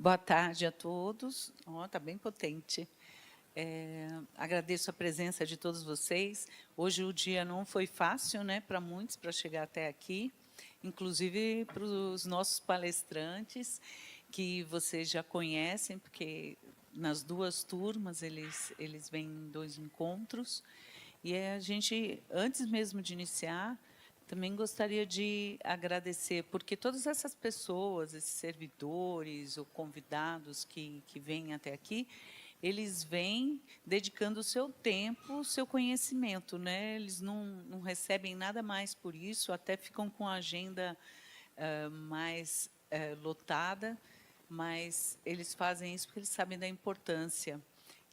Boa tarde a todos. Está bem potente. Agradeço a presença de todos vocês. Hoje o dia não foi fácil, né, para muitos, para chegar até aqui, inclusive para os nossos palestrantes, que vocês já conhecem, porque nas duas turmas eles vêm em 2 encontros. E a gente, antes mesmo de iniciar, também gostaria de agradecer, porque todas essas pessoas, esses servidores ou convidados que vêm até aqui, eles vêm dedicando o seu tempo, o seu conhecimento, né? Eles não recebem nada mais por isso, até ficam com a agenda mais lotada, mas eles fazem isso porque eles sabem da importância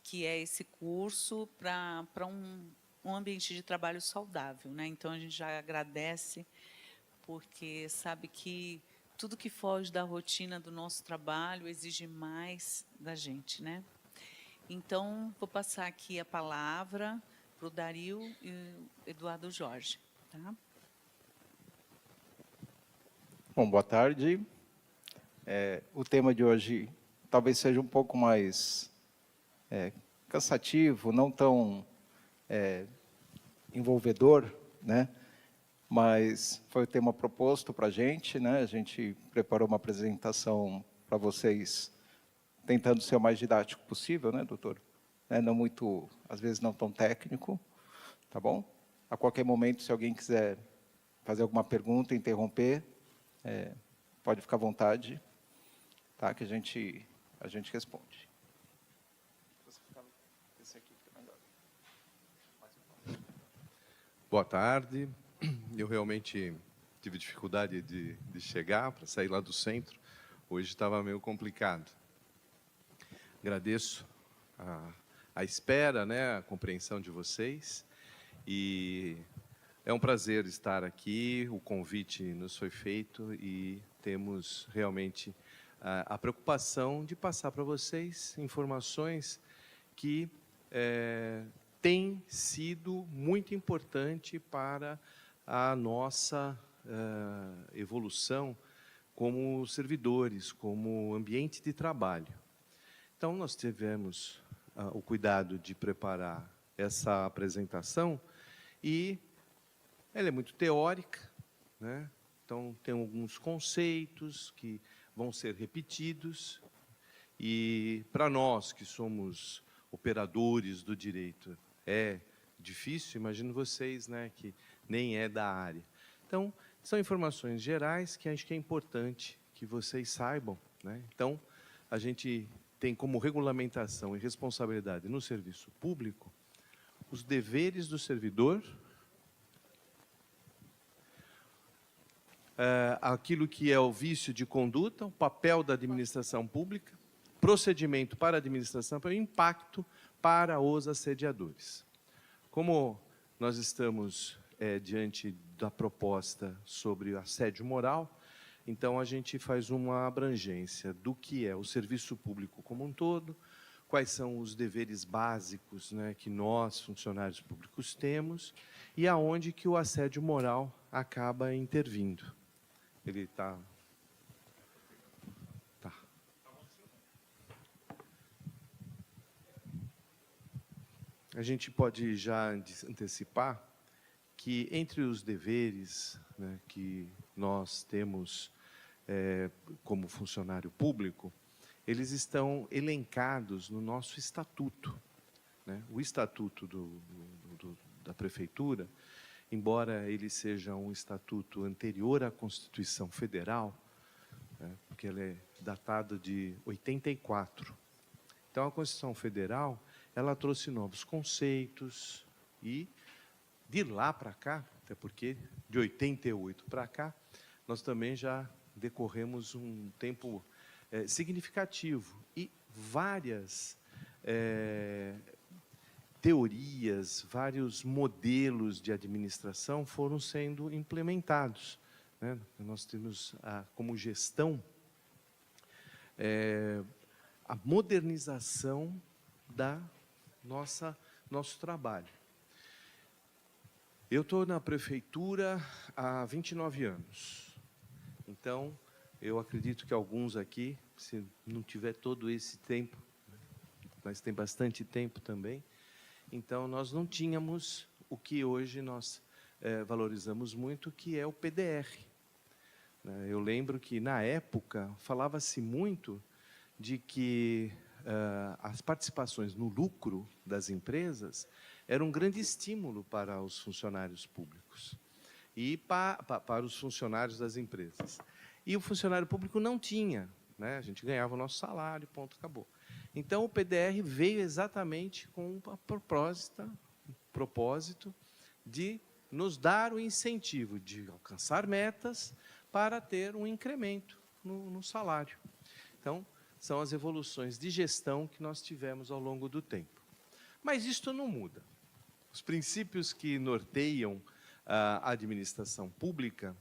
que é esse curso para um ambiente de trabalho saudável, né? Então a gente já agradece, porque sabe que tudo que foge da rotina do nosso trabalho exige mais da gente, né? Então vou passar aqui a palavra para o Dario e o Eduardo Jorge, tá? Bom, boa tarde. O tema de hoje talvez seja um pouco mais cansativo, não tão envolvedor, né? Mas foi o tema proposto para a gente, né? A gente preparou uma apresentação para vocês, tentando ser o mais didático possível, né, doutor? Não muito, às vezes não tão técnico, tá bom? A qualquer momento, se alguém quiser fazer alguma pergunta, interromper, pode ficar à vontade, tá? Que a gente responde. Boa tarde. Eu realmente tive dificuldade de chegar, para sair lá do centro. Hoje estava meio complicado. Agradeço a espera, né, a compreensão de vocês. E é um prazer estar aqui. O convite nos foi feito e temos realmente a preocupação de passar para vocês informações que tem sido muito importante para a nossa evolução como servidores, como ambiente de trabalho. Então, nós tivemos o cuidado de preparar essa apresentação e ela é muito teórica, né? Então, tem alguns conceitos que vão ser repetidos e, para nós que somos operadores do direito, é difícil, imagino vocês, né, que nem é da área. Então, são informações gerais que acho que é importante que vocês saibam, né? Então, a gente tem como regulamentação e responsabilidade no serviço público os deveres do servidor, aquilo que é o vício de conduta, o papel da administração pública, procedimento para a administração, para o impacto para os assediadores. Como nós estamos diante da proposta sobre assédio moral, então a gente faz uma abrangência do que é o serviço público como um todo, quais são os deveres básicos, né, que nós, funcionários públicos, temos, e aonde que o assédio moral acaba intervindo. Ele está... A gente pode já antecipar que, entre os deveres, né, que nós temos como funcionário público, eles estão elencados no nosso estatuto, né? O estatuto da prefeitura, embora ele seja um estatuto anterior à Constituição Federal, né, porque ele é datado de 84. Então, a Constituição Federal, ela trouxe novos conceitos e, de lá para cá, até porque de 88 para cá, nós também já decorremos um tempo significativo e várias teorias, vários modelos de administração foram sendo implementados, né? Nós temos como gestão a modernização da nosso trabalho. Eu estou na prefeitura há 29 anos. Então, eu acredito que alguns aqui se não tiver todo esse tempo, mas tem bastante tempo também. Então, nós não tínhamos o que hoje nós valorizamos muito, que é o PDR. Eu lembro que, na época, falava-se muito de que as participações no lucro das empresas eram um grande estímulo para os funcionários públicos e para os funcionários das empresas. E o funcionário público não tinha, né? A gente ganhava o nosso salário, ponto, acabou. Então, o PDR veio exatamente com o propósito de nos dar o incentivo de alcançar metas para ter um incremento no salário. Então, são as evoluções de gestão que nós tivemos ao longo do tempo. Mas isto não muda. Os princípios que norteiam a administração pública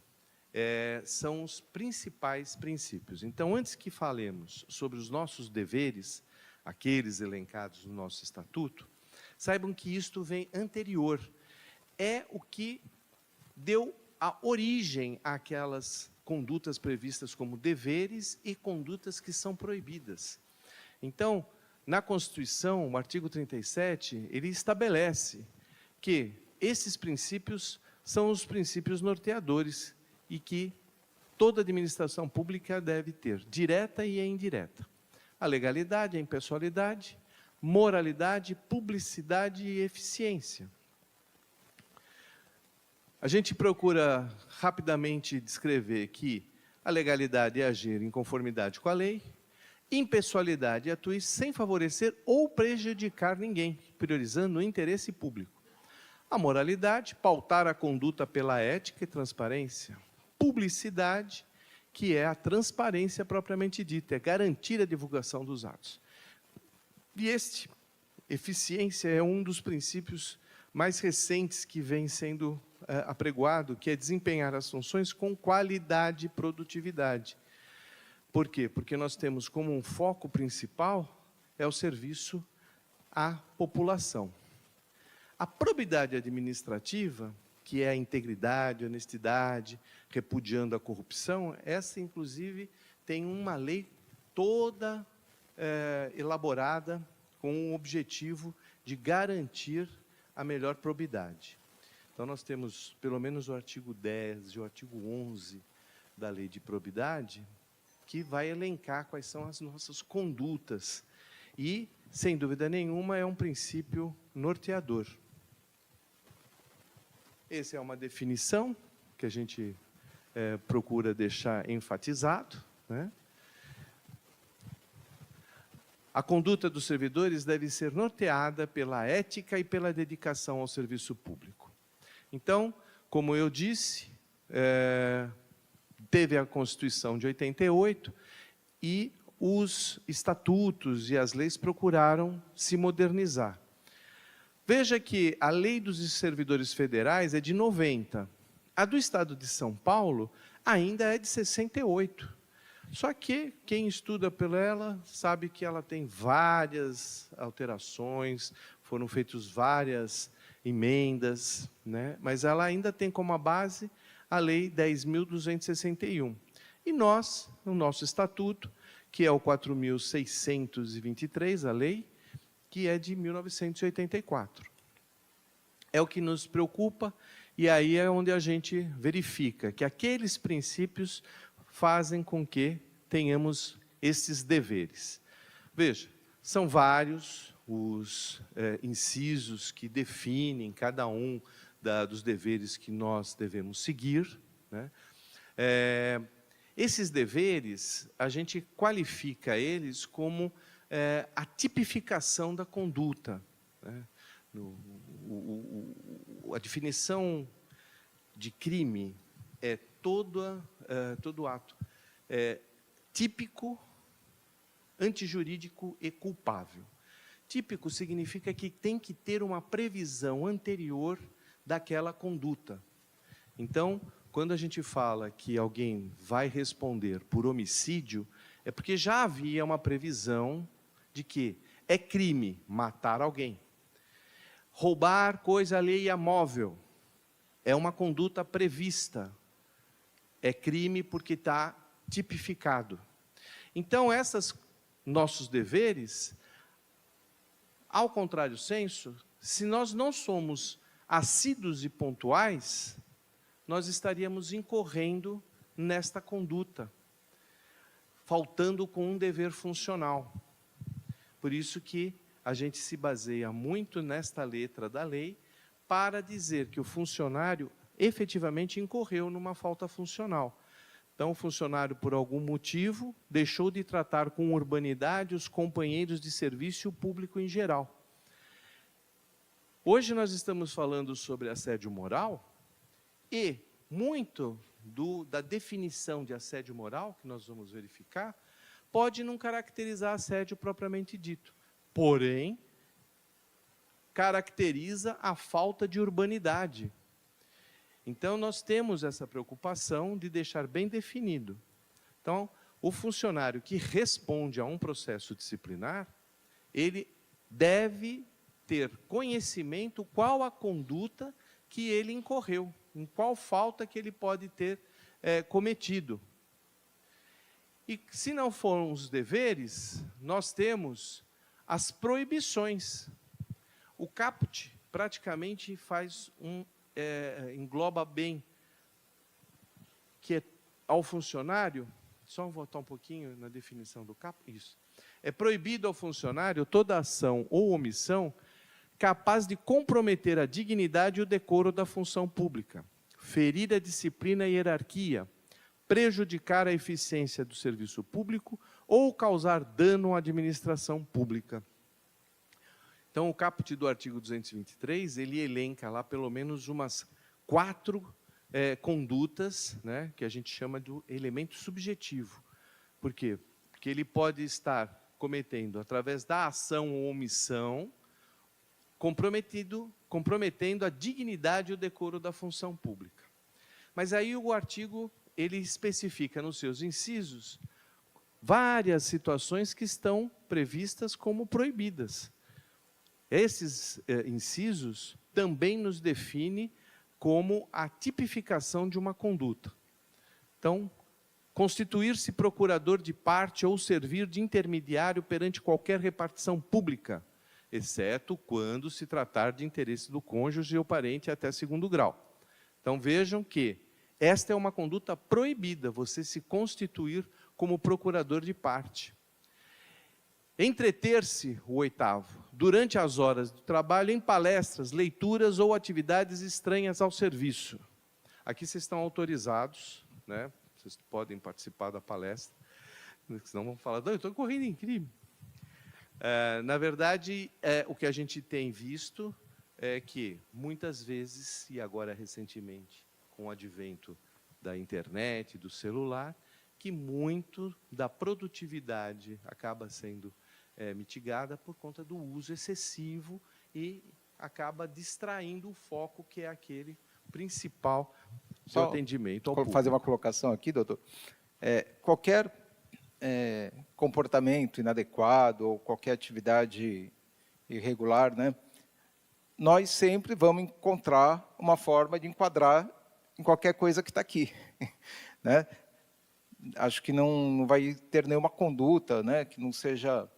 são os principais princípios. Então, antes que falemos sobre os nossos deveres, aqueles elencados no nosso estatuto, saibam que isto vem anterior. É o que deu a origem àquelas condutas previstas como deveres e condutas que são proibidas. Então, na Constituição, o artigo 37, ele estabelece que esses princípios são os princípios norteadores e que toda administração pública deve ter, direta e indireta. A legalidade, a impessoalidade, moralidade, publicidade e eficiência. A gente procura rapidamente descrever que a legalidade é agir em conformidade com a lei, impessoalidade é atuar sem favorecer ou prejudicar ninguém, priorizando o interesse público. A moralidade, pautar a conduta pela ética e transparência. Publicidade, que é a transparência propriamente dita, é garantir a divulgação dos atos. E eficiência é um dos princípios mais recentes que vem sendo apregoado, que é desempenhar as funções com qualidade e produtividade. Por quê? Porque nós temos como um foco principal o serviço à população. A probidade administrativa, que é a integridade, a honestidade, repudiando a corrupção, essa, inclusive, tem uma lei toda elaborada com o objetivo de garantir a melhor probidade. Então, nós temos pelo menos o artigo 10 e o artigo 11 da Lei de Probidade, que vai elencar quais são as nossas condutas. E, sem dúvida nenhuma, é um princípio norteador. Essa é uma definição que a gente procura deixar enfatizado, né? A conduta dos servidores deve ser norteada pela ética e pela dedicação ao serviço público. Então, como eu disse, teve a Constituição de 88 e os estatutos e as leis procuraram se modernizar. Veja que a lei dos servidores federais é de 90. A do Estado de São Paulo ainda é de 68. Só que quem estuda por ela sabe que ela tem várias alterações, foram feitas várias emendas, né? Mas ela ainda tem como base a Lei 10.261. E nós, no nosso estatuto, que é o 4.623, a lei, que é de 1984. É o que nos preocupa, e aí é onde a gente verifica que aqueles princípios fazem com que tenhamos esses deveres. Veja, são vários os incisos que definem cada um dos deveres que nós devemos seguir, né? Esses deveres, a gente qualifica eles como a tipificação da conduta, né? A definição de crime é todo ato típico, antijurídico e culpável. Típico significa que tem que ter uma previsão anterior daquela conduta. Então, quando a gente fala que alguém vai responder por homicídio, é porque já havia uma previsão de que é crime matar alguém. Roubar coisa alheia móvel é uma conduta prevista. É crime porque está tipificado. Então, esses nossos deveres, ao contrário senso, se nós não somos assíduos e pontuais, nós estaríamos incorrendo nesta conduta, faltando com um dever funcional. Por isso que a gente se baseia muito nesta letra da lei para dizer que o funcionário efetivamente incorreu numa falta funcional. Então, o funcionário, por algum motivo, deixou de tratar com urbanidade os companheiros de serviço e o público em geral. Hoje nós estamos falando sobre assédio moral e muito da definição de assédio moral, que nós vamos verificar, pode não caracterizar assédio propriamente dito. Porém, caracteriza a falta de urbanidade. Então, nós temos essa preocupação de deixar bem definido. Então, o funcionário que responde a um processo disciplinar, ele deve ter conhecimento qual a conduta que ele incorreu, em qual falta que ele pode ter cometido. E se não foram os deveres, nós temos as proibições. O caput praticamente engloba bem que ao funcionário, só voltar um pouquinho na definição do caput, isso. É proibido ao funcionário toda ação ou omissão capaz de comprometer a dignidade e o decoro da função pública, ferir a disciplina e hierarquia, prejudicar a eficiência do serviço público ou causar dano à administração pública. Então, o caput do artigo 223, ele elenca lá pelo menos umas 4 condutas, né, que a gente chama de elemento subjetivo. Por quê? Porque ele pode estar cometendo, através da ação ou omissão, comprometendo a dignidade e o decoro da função pública. Mas aí o artigo, ele especifica nos seus incisos várias situações que estão previstas como proibidas. Esses incisos também nos definem como a tipificação de uma conduta. Então, constituir-se procurador de parte ou servir de intermediário perante qualquer repartição pública, exceto quando se tratar de interesse do cônjuge ou parente até 2º grau. Então, vejam que esta é uma conduta proibida, você se constituir como procurador de parte. Entreter-se, o 8º, durante as horas do trabalho em palestras, leituras ou atividades estranhas ao serviço. Aqui vocês estão autorizados, né? Vocês podem participar da palestra, senão vão falar, não, eu estou correndo em crime. Na verdade, o que a gente tem visto é que, muitas vezes, e agora recentemente, com o advento da internet, do celular, que muito da produtividade acaba sendo mitigada por conta do uso excessivo e acaba distraindo o foco, que é aquele principal do atendimento ao público. Fazer uma colocação aqui, doutor. Qualquer comportamento inadequado ou qualquer atividade irregular, né, nós sempre vamos encontrar uma forma de enquadrar em qualquer coisa que está aqui. Né? Acho que não vai ter nenhuma conduta, né, que não seja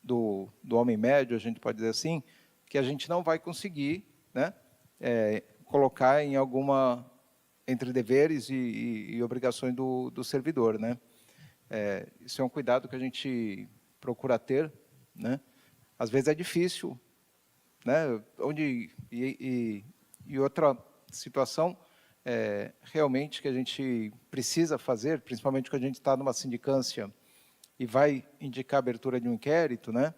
do homem médio, a gente pode dizer assim, que a gente não vai conseguir, né, colocar em alguma, entre deveres e obrigações do servidor. Né? Isso é um cuidado que a gente procura ter. Né? Às vezes é difícil, né? E outra situação, realmente, que a gente precisa fazer, principalmente quando a gente está numa sindicância e vai indicar a abertura de um inquérito, né?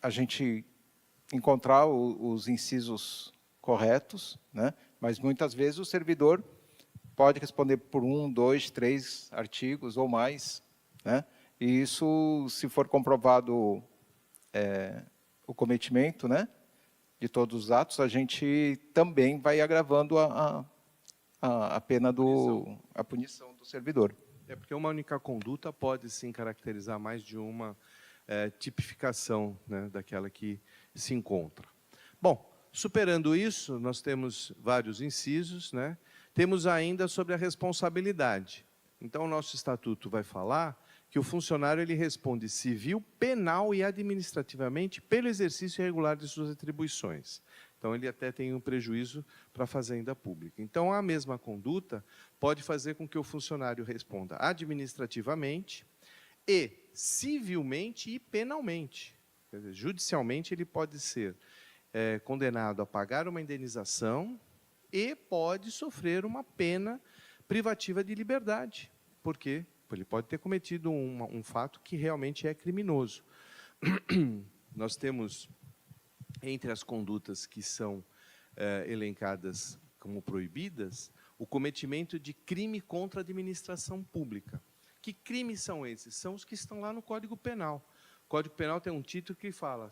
A gente encontrar os incisos corretos, né? Mas muitas vezes o servidor pode responder por 1, 2, 3 artigos ou mais, né? E isso, se for comprovado o cometimento, né, de todos os atos, a gente também vai agravando a pena a punição do servidor. Porque uma única conduta pode, sim, caracterizar mais de uma tipificação, né, daquela que se encontra. Bom, superando isso, nós temos vários incisos, né? Temos ainda sobre a responsabilidade. Então, o nosso estatuto vai falar que o funcionário ele responde civil, penal e administrativamente pelo exercício irregular de suas atribuições. Então, ele até tem um prejuízo para a Fazenda Pública. Então, a mesma conduta pode fazer com que o funcionário responda administrativamente e civilmente e penalmente. Quer dizer, judicialmente, ele pode ser condenado a pagar uma indenização e pode sofrer uma pena privativa de liberdade, porque ele pode ter cometido um fato que realmente é criminoso. Nós temos, entre as condutas que são elencadas como proibidas, o cometimento de crime contra a administração pública. Que crimes são esses? São os que estão lá no Código Penal. O Código Penal tem um título que fala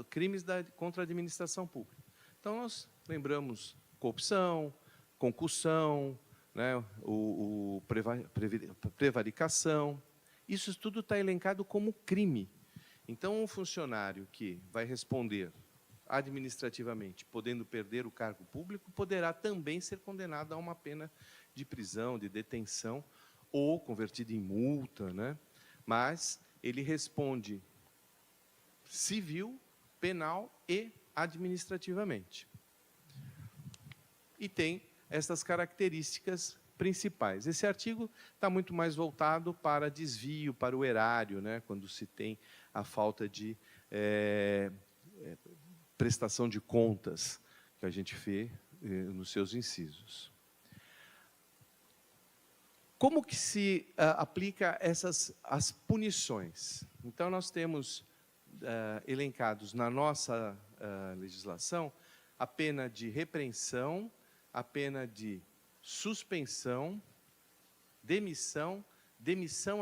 crimes contra a administração pública. Então, nós lembramos corrupção, concussão, né, prevaricação. Isso tudo está elencado como crime. Então, um funcionário que vai responder administrativamente, podendo perder o cargo público, poderá também ser condenado a uma pena de prisão, de detenção, ou convertido em multa, né? Mas ele responde civil, penal e administrativamente. E tem essas características principais. Esse artigo está muito mais voltado para desvio, para o erário, né? Quando se tem a falta de prestação de contas que a gente vê nos seus incisos. Como que se aplica as punições? Então, nós temos elencados na nossa legislação a pena de repreensão, a pena de suspensão, demissão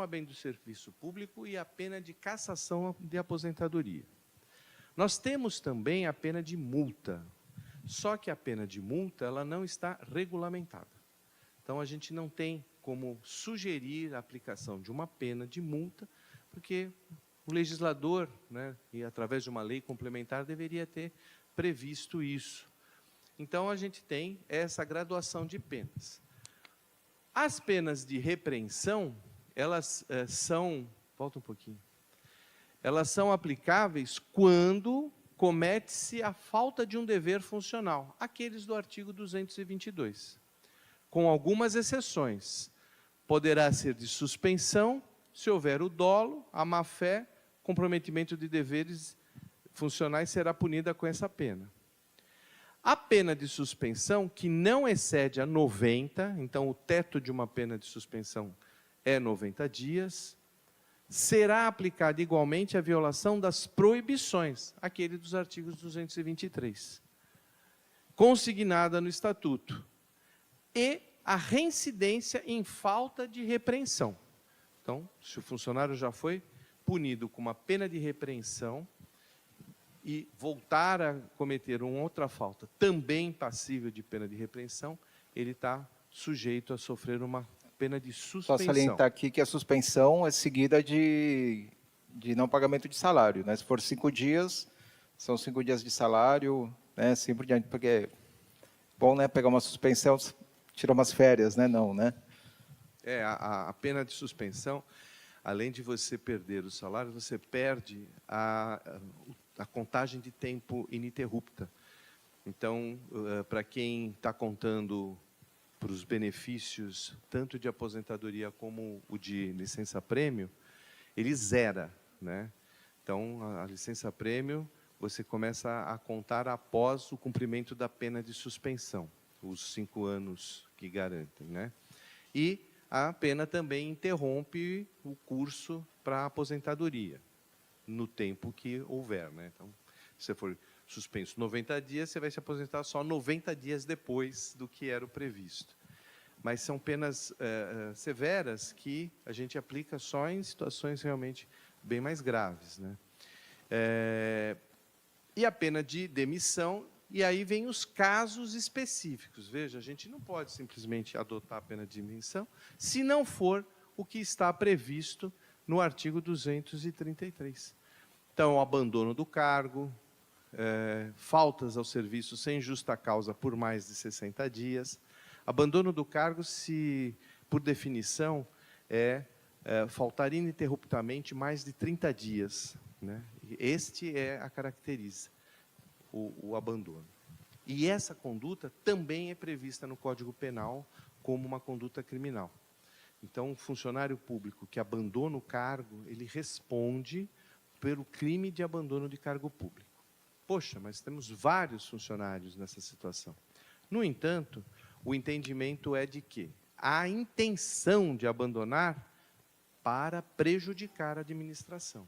a bem do serviço público e a pena de cassação de aposentadoria. Nós temos também a pena de multa, só que a pena de multa ela não está regulamentada. Então, a gente não tem como sugerir a aplicação de uma pena de multa, porque o legislador, né, e através de uma lei complementar, deveria ter previsto isso. Então, a gente tem essa graduação de penas. As penas de repreensão, elas são... Volta um pouquinho. Elas são aplicáveis quando comete-se a falta de um dever funcional, aqueles do artigo 222. Com algumas exceções. Poderá ser de suspensão, se houver o dolo, a má-fé, comprometimento de deveres funcionais será punida com essa pena. A pena de suspensão, que não excede a 90, então o teto de uma pena de suspensão é 90 dias, será aplicada igualmente a violação das proibições, aquele dos artigos 223, consignada no Estatuto, e a reincidência em falta de repreensão. Então, se o funcionário já foi punido com uma pena de repreensão e voltar a cometer uma outra falta, também passível de pena de repreensão, ele está sujeito a sofrer uma pena de suspensão. Só salientar aqui que a suspensão é seguida de não pagamento de salário, né? Se for 5 dias, são 5 dias de salário, né? Assim por diante, porque é bom, né, pegar uma suspensão, tirar umas férias, né? Não, né? A pena de suspensão, além de você perder o salário, você perde a contagem de tempo ininterrupta. Então, para quem está contando para os benefícios, tanto de aposentadoria como o de licença-prêmio, ele zera, né? Então, a licença-prêmio, você começa a contar após o cumprimento da pena de suspensão, os 5 anos que garantem, né? E a pena também interrompe o curso para a aposentadoria, no tempo que houver, né? Então, se você for suspenso 90 dias, você vai se aposentar só 90 dias depois do que era o previsto. Mas são penas severas que a gente aplica só em situações realmente bem mais graves, né? E a pena de demissão, e aí vem os casos específicos. Veja, a gente não pode simplesmente adotar a pena de demissão se não for o que está previsto no artigo 233. Então, o abandono do cargo, faltas ao serviço sem justa causa por mais de 60 dias. Abandono do cargo, se, por definição, faltar ininterruptamente mais de 30 dias. Né? Este a caracteriza o abandono. E essa conduta também é prevista no Código Penal como uma conduta criminal. Então, um funcionário público que abandona o cargo, ele responde pelo crime de abandono de cargo público. Poxa, mas temos vários funcionários nessa situação. No entanto, o entendimento é de que há intenção de abandonar para prejudicar a administração.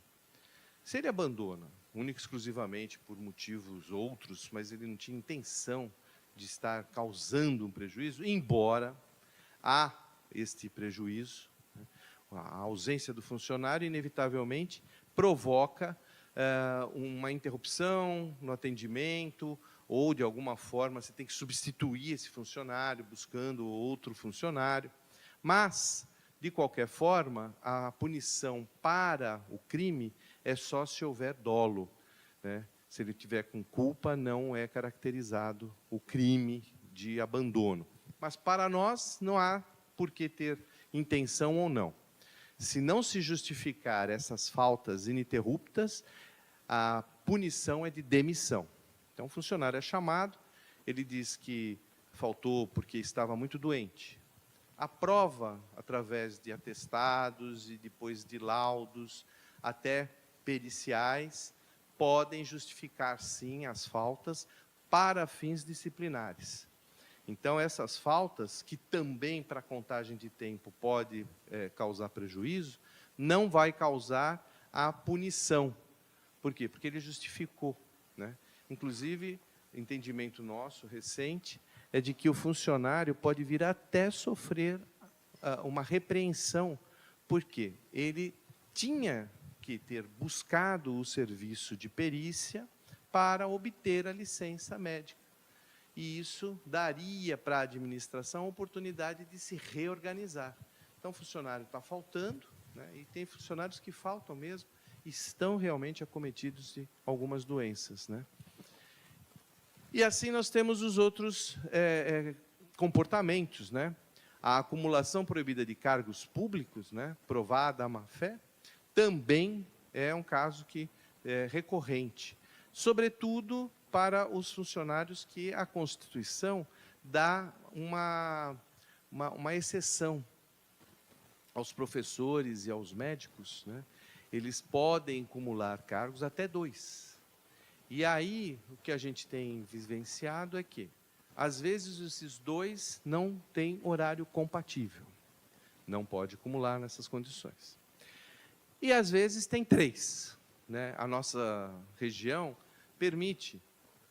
Se ele abandona, única e exclusivamente por motivos outros, mas ele não tinha intenção de estar causando um prejuízo, embora há este prejuízo, né, a ausência do funcionário, inevitavelmente, provoca uma interrupção no atendimento, ou, de alguma forma, você tem que substituir esse funcionário, buscando outro funcionário. Mas, de qualquer forma, a punição para o crime é só se houver dolo. Né? Se ele tiver com culpa, não é caracterizado o crime de abandono. Mas, para nós, não há por que ter intenção ou não. Se não se justificar essas faltas ininterruptas, a punição é de demissão. Então, o funcionário é chamado, ele diz que faltou porque estava muito doente. A prova, através de atestados e depois de laudos, até periciais, podem justificar, sim, as faltas para fins disciplinares. Então, essas faltas, que também, para a contagem de tempo, pode causar prejuízo, não vai causar a punição. Por quê? Porque ele justificou. Né? Inclusive, entendimento nosso, recente, é de que o funcionário pode vir até sofrer uma repreensão, porque ele tinha que ter buscado o serviço de perícia para obter a licença médica. E isso daria para a administração a oportunidade de se reorganizar. Então, o funcionário está faltando, né, e tem funcionários que faltam mesmo, estão realmente acometidos de algumas doenças. Né? E assim nós temos os outros comportamentos. Né? A acumulação proibida de cargos públicos, né, provada a má-fé, também é um caso que é recorrente, sobretudo para os funcionários que a Constituição dá uma exceção aos professores e aos médicos. Né? Eles podem acumular cargos até 2. E aí, o que a gente tem vivenciado é que, às vezes, esses 2 não têm horário compatível. Não pode acumular nessas condições. E, às vezes, tem 3. Né? A nossa região permite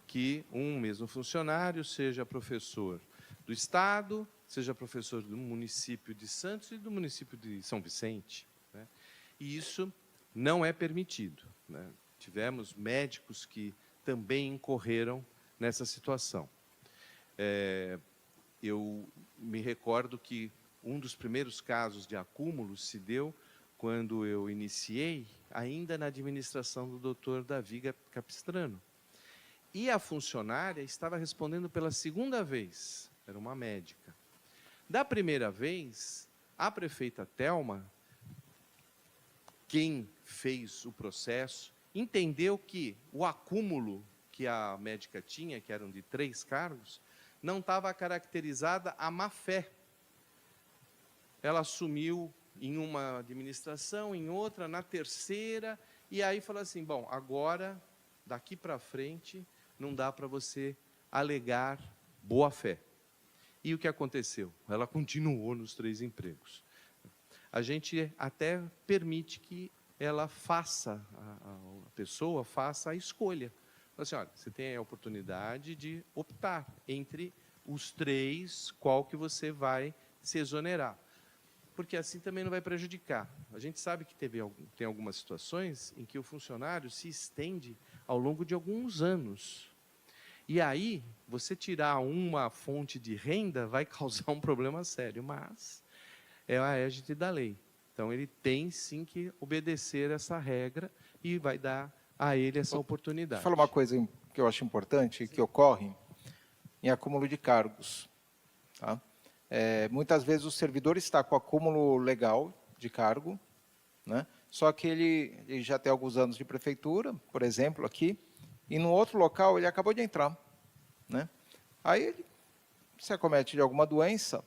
que um mesmo funcionário seja professor do Estado, seja professor do município de Santos e do município de São Vicente. Né? E isso não é permitido. Né? Tivemos médicos que também incorreram nessa situação. Eu me recordo que um dos primeiros casos de acúmulo se deu quando eu iniciei, ainda na administração do Dr. Davi Capistrano. E a funcionária estava respondendo pela segunda vez, era uma médica. Da primeira vez, a prefeita Thelma, quem fez o processo, entendeu que o acúmulo que a médica tinha, que eram de 3 cargos, não estava caracterizada a má-fé. Ela assumiu em uma administração, em outra, na terceira, e aí falou assim, bom, agora, daqui para frente, não dá para você alegar boa-fé. E o que aconteceu? Ela continuou nos 3 empregos. A gente até permite que ela faça, a pessoa faça a escolha. Fala assim, olha, você tem a oportunidade de optar entre os 3, qual que você vai se exonerar. Porque assim também não vai prejudicar. A gente sabe que tem algumas situações em que o funcionário se estende ao longo de alguns anos. E aí, você tirar uma fonte de renda vai causar um problema sério, mas é a égide da lei. Então, ele tem sim que obedecer essa regra e vai dar a ele essa oportunidade. Fala uma coisa que eu acho importante, que ocorre em acúmulo de cargos. Tá? Muitas vezes o servidor está com acúmulo legal, de cargo, né? Só que ele já tem alguns anos de prefeitura, por exemplo, aqui, e no outro local ele acabou de entrar, né? Aí ele se acomete de alguma doença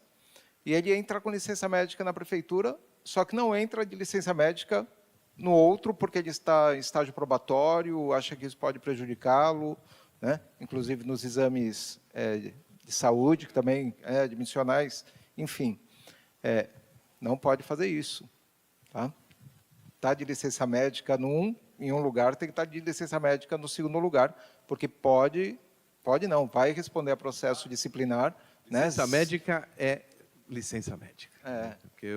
e ele entra com licença médica na prefeitura, só que não entra de licença médica no outro porque ele está em estágio probatório, acha que isso pode prejudicá-lo, né? Inclusive nos exames de saúde, que também admissionais, enfim, não pode fazer isso, tá? Está de licença médica em um lugar, tem que estar de licença médica no segundo lugar, porque pode não, vai responder a processo disciplinar. Licença né? médica é licença médica. Né? Porque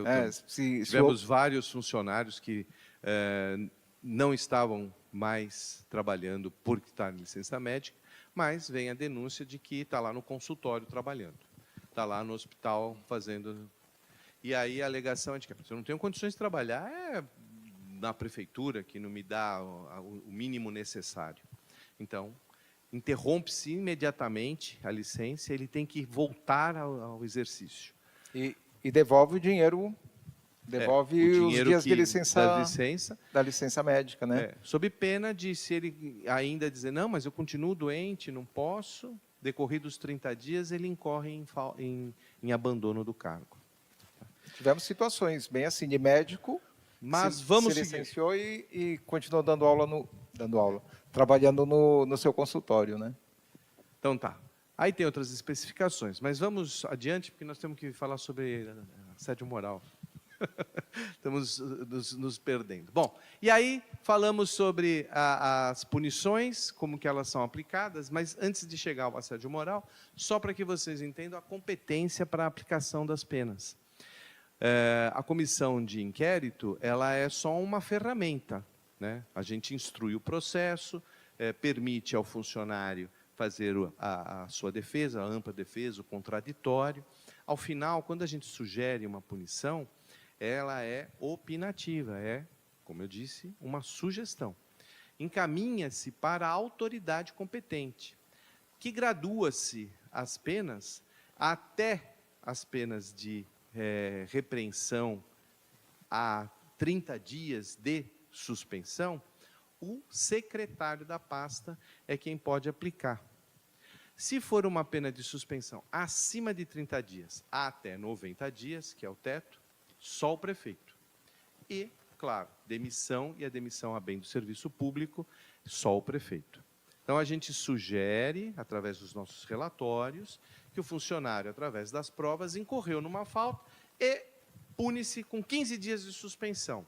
tivemos vários funcionários que não estavam mais trabalhando porque está em licença médica, mas vem a denúncia de que está lá no consultório trabalhando, está lá no hospital fazendo. E aí a alegação é de que eu não tenho condições de trabalhar na prefeitura, que não me dá o mínimo necessário. Então, interrompe-se imediatamente a licença, ele tem que voltar ao exercício. E devolve o dinheiro, os dias de da licença médica, né? Sob pena de, se ele ainda dizer, não, mas eu continuo doente, não posso, decorridos 30 dias, ele incorre em abandono do cargo. Tivemos situações bem assim, de médico, mas se licenciou e continuou dando aula, trabalhando no seu consultório, né? Então tá. Aí tem outras especificações, mas vamos adiante, porque nós temos que falar sobre assédio moral. Estamos nos perdendo. Bom, e aí falamos sobre as punições, como que elas são aplicadas, mas antes de chegar ao assédio moral, só para que vocês entendam a competência para a aplicação das penas. A comissão de inquérito, ela é só uma ferramenta, né? A gente instrui o processo, permite ao funcionário fazer a sua defesa, a ampla defesa, o contraditório. Ao final, quando a gente sugere uma punição, ela é opinativa, como eu disse, uma sugestão. Encaminha-se para a autoridade competente, que gradua-se as penas até as penas de repreensão a 30 dias de suspensão. O secretário da pasta é quem pode aplicar. Se for uma pena de suspensão acima de 30 dias até 90 dias, que é o teto, só o prefeito. E, claro, demissão e a demissão a bem do serviço público, só o prefeito. Então, a gente sugere, através dos nossos relatórios, que o funcionário, através das provas, incorreu numa falta e pune-se com 15 dias de suspensão.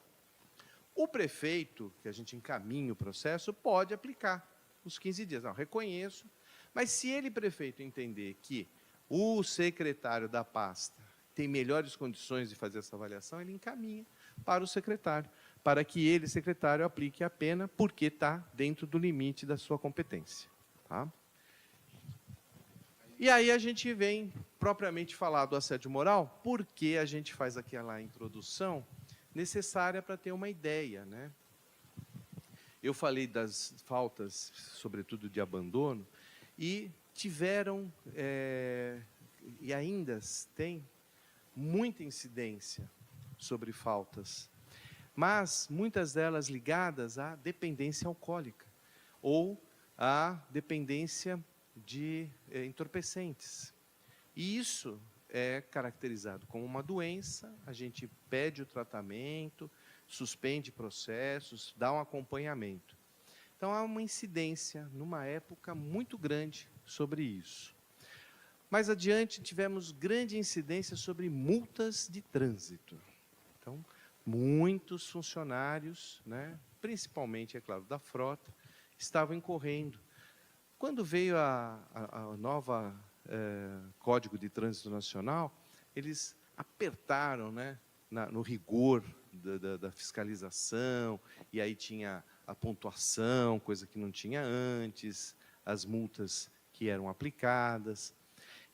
O prefeito, que a gente encaminha o processo, pode aplicar os 15 dias. Não, reconheço, mas se ele, prefeito, entender que o secretário da pasta tem melhores condições de fazer essa avaliação, ele encaminha para o secretário, para que ele, secretário, aplique a pena, porque está dentro do limite da sua competência. Tá? E aí a gente vem propriamente falar do assédio moral, porque a gente faz aquela introdução necessária para ter uma ideia, né? Eu falei das faltas, sobretudo de abandono, e tiveram, e ainda tem, muita incidência sobre faltas, mas muitas delas ligadas à dependência alcoólica ou à dependência de entorpecentes. E isso é caracterizado como uma doença, a gente pede o tratamento, suspende processos, dá um acompanhamento. Então, há uma incidência, numa época muito grande, sobre isso. Mais adiante, tivemos grande incidência sobre multas de trânsito. Então, muitos funcionários, né, principalmente, é claro, da frota, estavam incorrendo. Quando veio a nova Código de Trânsito Nacional, eles apertaram, né, no rigor da fiscalização, e aí tinha a pontuação, coisa que não tinha antes, as multas que eram aplicadas.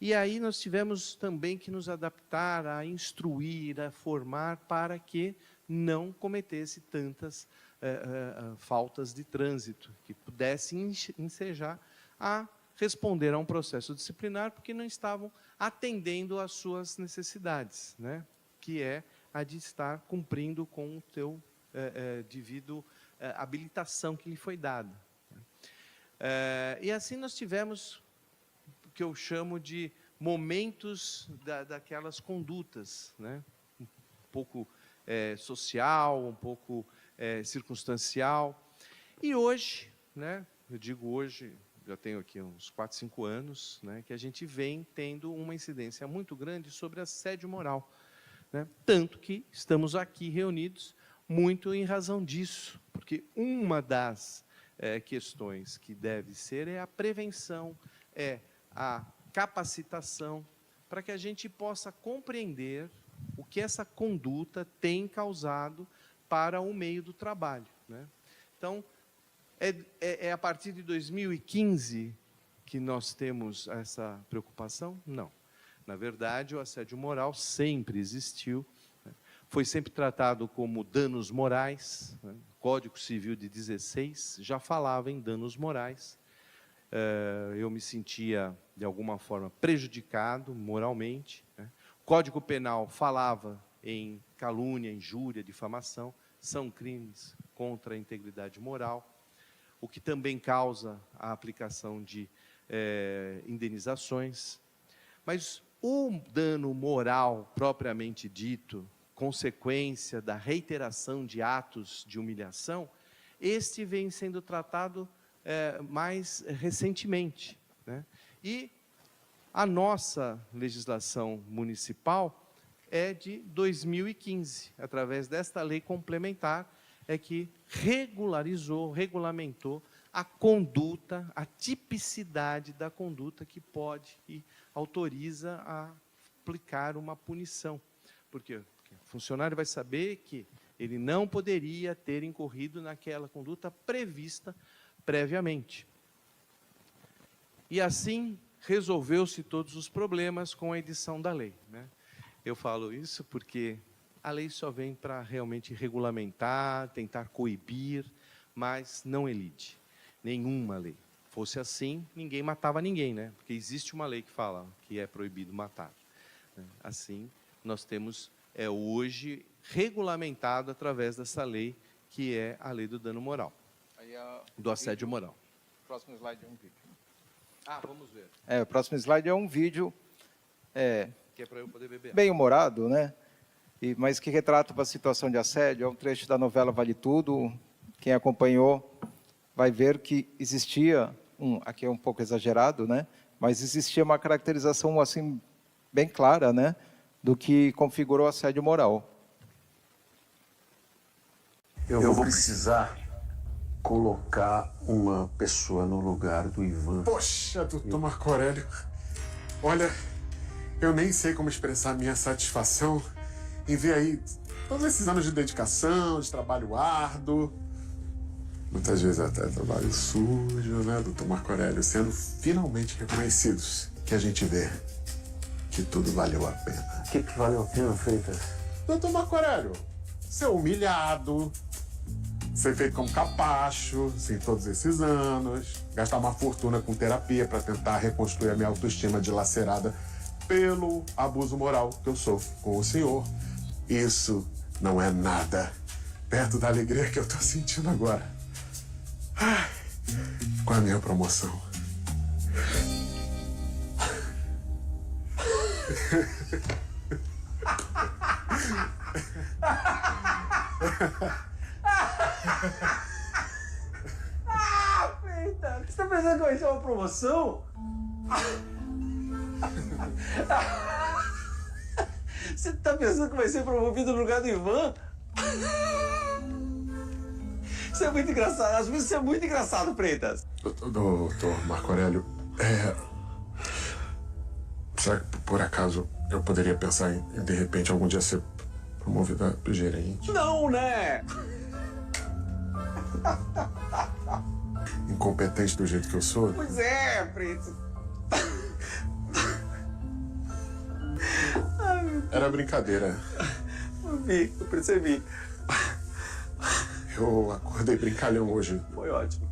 E aí nós tivemos também que nos adaptar a instruir, a formar, para que não cometesse tantas faltas de trânsito, que pudessem ensejar a responder a um processo disciplinar, porque não estavam atendendo às suas necessidades, né? Que é a de estar cumprindo com o teu devido habilitação que lhe foi dada. E assim nós tivemos o que eu chamo de momentos daquelas condutas, né? Um pouco social, um pouco circunstancial. E hoje, né, eu digo hoje, já tenho aqui uns 4, 5 anos, né, que a gente vem tendo uma incidência muito grande sobre assédio moral, né? Tanto que estamos aqui reunidos muito em razão disso, porque uma das questões que deve ser é a prevenção, é a capacitação, para que a gente possa compreender o que essa conduta tem causado para o meio do trabalho, né? Então, é a partir de 2015 que nós temos essa preocupação? Não. Na verdade, o assédio moral sempre existiu, né? Foi sempre tratado como danos morais, né? O Código Civil de 16 já falava em danos morais. Eu me sentia, de alguma forma, prejudicado moralmente, né? O Código Penal falava em calúnia, injúria, difamação, são crimes contra a integridade moral, o que também causa a aplicação de indenizações. Mas o dano moral, propriamente dito, consequência da reiteração de atos de humilhação, este vem sendo tratado mais recentemente, né? E a nossa legislação municipal é de 2015, através desta lei complementar, é que regulamentou a conduta, a tipicidade da conduta que pode e autoriza a aplicar uma punição. Por quê? Porque o funcionário vai saber que ele não poderia ter incorrido naquela conduta prevista previamente. E assim resolveu-se todos os problemas com a edição da lei, né? Eu falo isso porque a lei só vem para realmente regulamentar, tentar coibir, mas não elide nenhuma lei. Fosse assim, ninguém matava ninguém, né? Porque existe uma lei que fala que é proibido matar, né? Assim, nós temos hoje regulamentado através dessa lei, que é a lei do dano moral, do assédio moral. O próximo slide é um vídeo. Vamos ver. O próximo slide é um vídeo Que é para eu poder beber. bem-humorado, né? Mas que retrata uma situação de assédio. É um trecho da novela Vale Tudo. Quem acompanhou vai ver que existia, aqui é um pouco exagerado, né? Mas existia uma caracterização assim bem clara, né? Do que configurou o assédio moral. Eu vou precisar colocar uma pessoa no lugar do Ivan. Poxa, doutor Marco Aurélio, olha, eu nem sei como expressar minha satisfação em ver aí todos esses anos de dedicação, de trabalho árduo, muitas vezes até trabalho sujo, né, doutor Marco Aurélio, sendo finalmente reconhecidos, que a gente vê que tudo valeu a pena. O que valeu a pena, Freitas? Doutor Marco Aurélio, ser humilhado, ser feito como capacho, em todos esses anos, gastar uma fortuna com terapia para tentar reconstruir a minha autoestima dilacerada pelo abuso moral que eu sofro com o senhor. Isso não é nada perto da alegria que eu estou sentindo agora. Ai, com a minha promoção. Freitas, você tá pensando que vai ser uma promoção? Você tá pensando que vai ser promovido no lugar do Ivan? Isso é muito engraçado. Às vezes isso é muito engraçado, Freitas. Doutor Marco Aurélio, será que por acaso eu poderia pensar em de repente, algum dia ser promovido a gerente? Não, né? Incompetente do jeito que eu sou? Pois é, Freitas. Era brincadeira. Eu percebi. Eu acordei brincalhão hoje. Foi ótimo.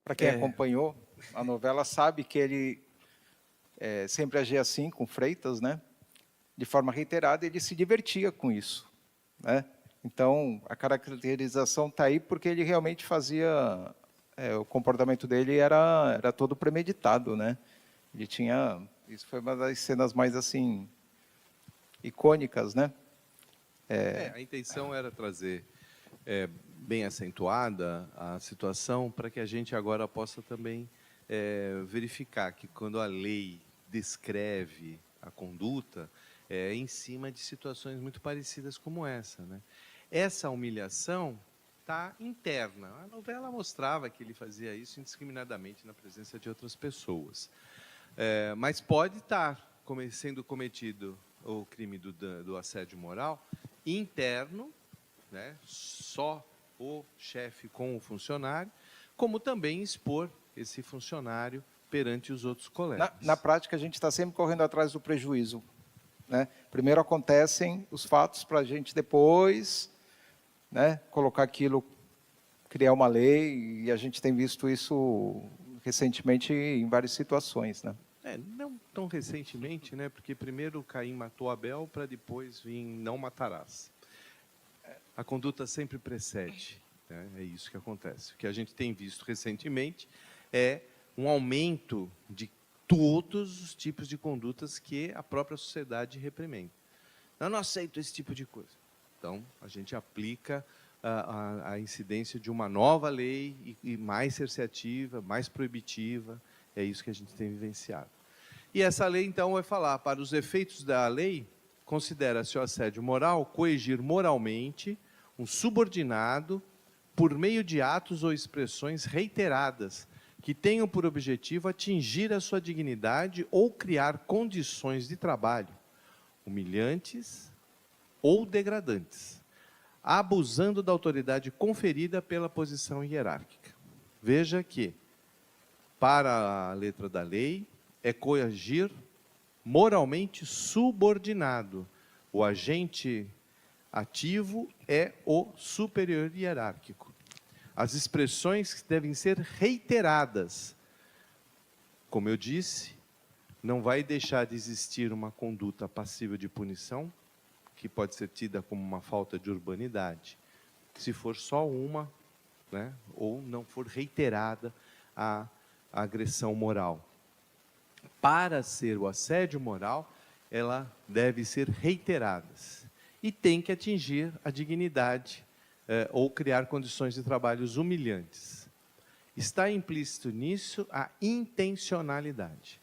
Para quem acompanhou a novela sabe que ele sempre agia assim com Freitas, né? de forma reiterada, ele se divertia com isso, né? Então, a caracterização está aí porque ele realmente fazia... o comportamento dele era todo premeditado, né? Ele tinha... Isso foi uma das cenas mais, assim, icônicas, né? A intenção era trazer bem acentuada a situação para que a gente agora possa também verificar que quando a lei descreve a conduta, é em cima de situações muito parecidas como essa, né? Essa humilhação está interna. A novela mostrava que ele fazia isso indiscriminadamente na presença de outras pessoas. Mas pode estar sendo cometido o crime do assédio moral interno, né, só o chefe com o funcionário, como também expor esse funcionário perante os outros colegas. Na prática, a gente está sempre correndo atrás do prejuízo, né? Primeiro acontecem os fatos para a gente depois, né, colocar aquilo, criar uma lei, e a gente tem visto isso recentemente em várias situações, né? Não tão recentemente, né, porque primeiro Caim matou Abel para depois vir não matarás. A conduta sempre precede, né? É isso que acontece. O que a gente tem visto recentemente é um aumento de todos os tipos de condutas que a própria sociedade repreende. Eu não aceito esse tipo de coisa. Então, a gente aplica a incidência de uma nova lei e mais cerceativa, mais proibitiva. É isso que a gente tem vivenciado. E essa lei, então, vai falar, para os efeitos da lei, considera-se o assédio moral coergir moralmente um subordinado por meio de atos ou expressões reiteradas que tenham por objetivo atingir a sua dignidade ou criar condições de trabalho humilhantes ou degradantes, abusando da autoridade conferida pela posição hierárquica. Veja que, para a letra da lei, é coagir moralmente subordinado. O agente ativo é o superior hierárquico. As expressões devem ser reiteradas. Como eu disse, não vai deixar de existir uma conduta passível de punição, que pode ser tida como uma falta de urbanidade, se for só uma, né, ou não for reiterada a agressão moral. Para ser o assédio moral, ela deve ser reiterada e tem que atingir a dignidade ou criar condições de trabalhos humilhantes. Está implícito nisso a intencionalidade.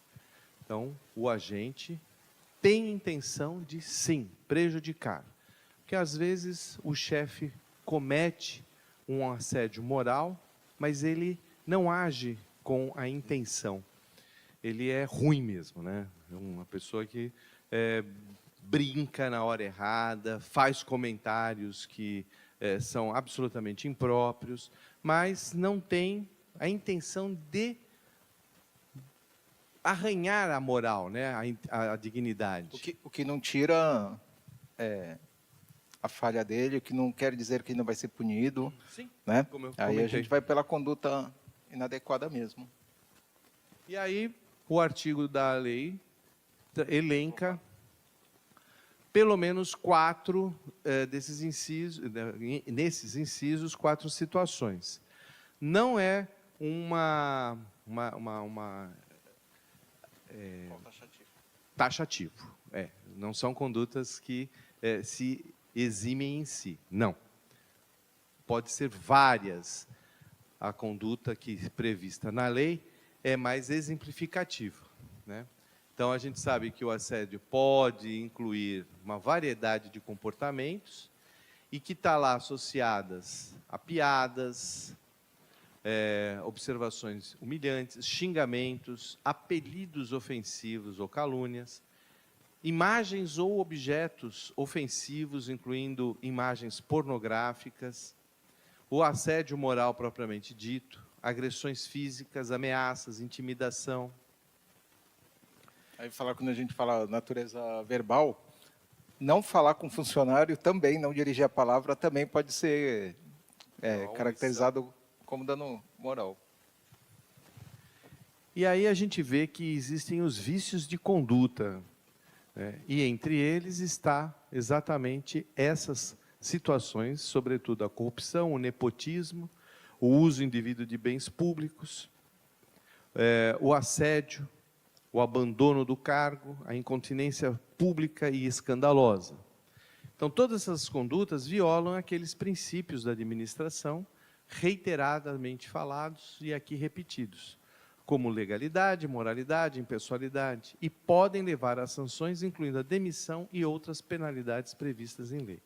Então, o agente tem intenção de, sim, prejudicar. Porque, às vezes, o chefe comete um assédio moral, mas ele não age com a intenção. Ele é ruim mesmo, né? É uma pessoa que brinca na hora errada, faz comentários que são absolutamente impróprios, mas não tem a intenção de arranhar a moral, né? a dignidade. O que não tira a falha dele, o que não quer dizer que não vai ser punido. Sim, né? como eu Aí comentei. a gente vai pela conduta inadequada mesmo. E aí, o artigo da lei elenca pelo menos 4 desses incisos, nesses incisos, 4 situações. Não é taxativo. Não são condutas que se eximem em si. Não. Pode ser várias. A conduta que prevista na lei é mais exemplificativa, né? Então, a gente sabe que o assédio pode incluir uma variedade de comportamentos e que está lá associadas a piadas, observações humilhantes, xingamentos, apelidos ofensivos ou calúnias, imagens ou objetos ofensivos, incluindo imagens pornográficas, o assédio moral propriamente dito, agressões físicas, ameaças, intimidação. Aí quando a gente fala natureza verbal, não falar com funcionário também, não dirigir a palavra, também pode ser caracterizado como dano moral. E aí a gente vê que existem os vícios de conduta. E entre eles está exatamente essas situações, sobretudo a corrupção, o nepotismo, o uso indevido de bens públicos, o assédio, o abandono do cargo, a incontinência pública e escandalosa. Então, todas essas condutas violam aqueles princípios da administração, reiteradamente falados e aqui repetidos, como legalidade, moralidade, impessoalidade, e podem levar a sanções, incluindo a demissão e outras penalidades previstas em lei.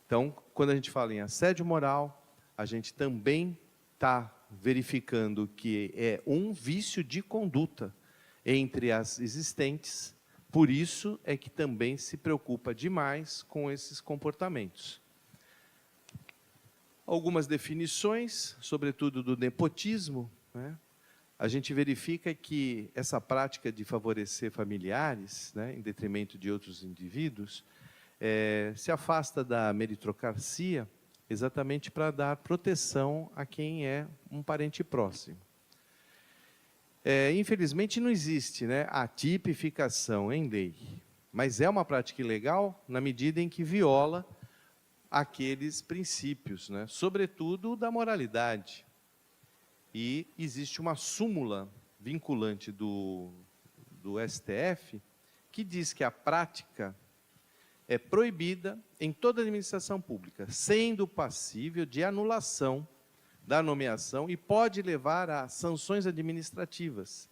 Então, quando a gente fala em assédio moral, a gente também está verificando que é um vício de conduta entre as existentes, por isso é que também se preocupa demais com esses comportamentos. Algumas definições, sobretudo do nepotismo, né? A gente verifica que essa prática de favorecer familiares, né, em detrimento de outros indivíduos, se afasta da meritocracia exatamente para dar proteção a quem é um parente próximo. Infelizmente, não existe, né, a tipificação em lei, mas é uma prática ilegal na medida em que viola aqueles princípios, né, sobretudo da moralidade. E existe uma súmula vinculante do STF que diz que a prática é proibida em toda administração pública, sendo passível de anulação da nomeação e pode levar a sanções administrativas,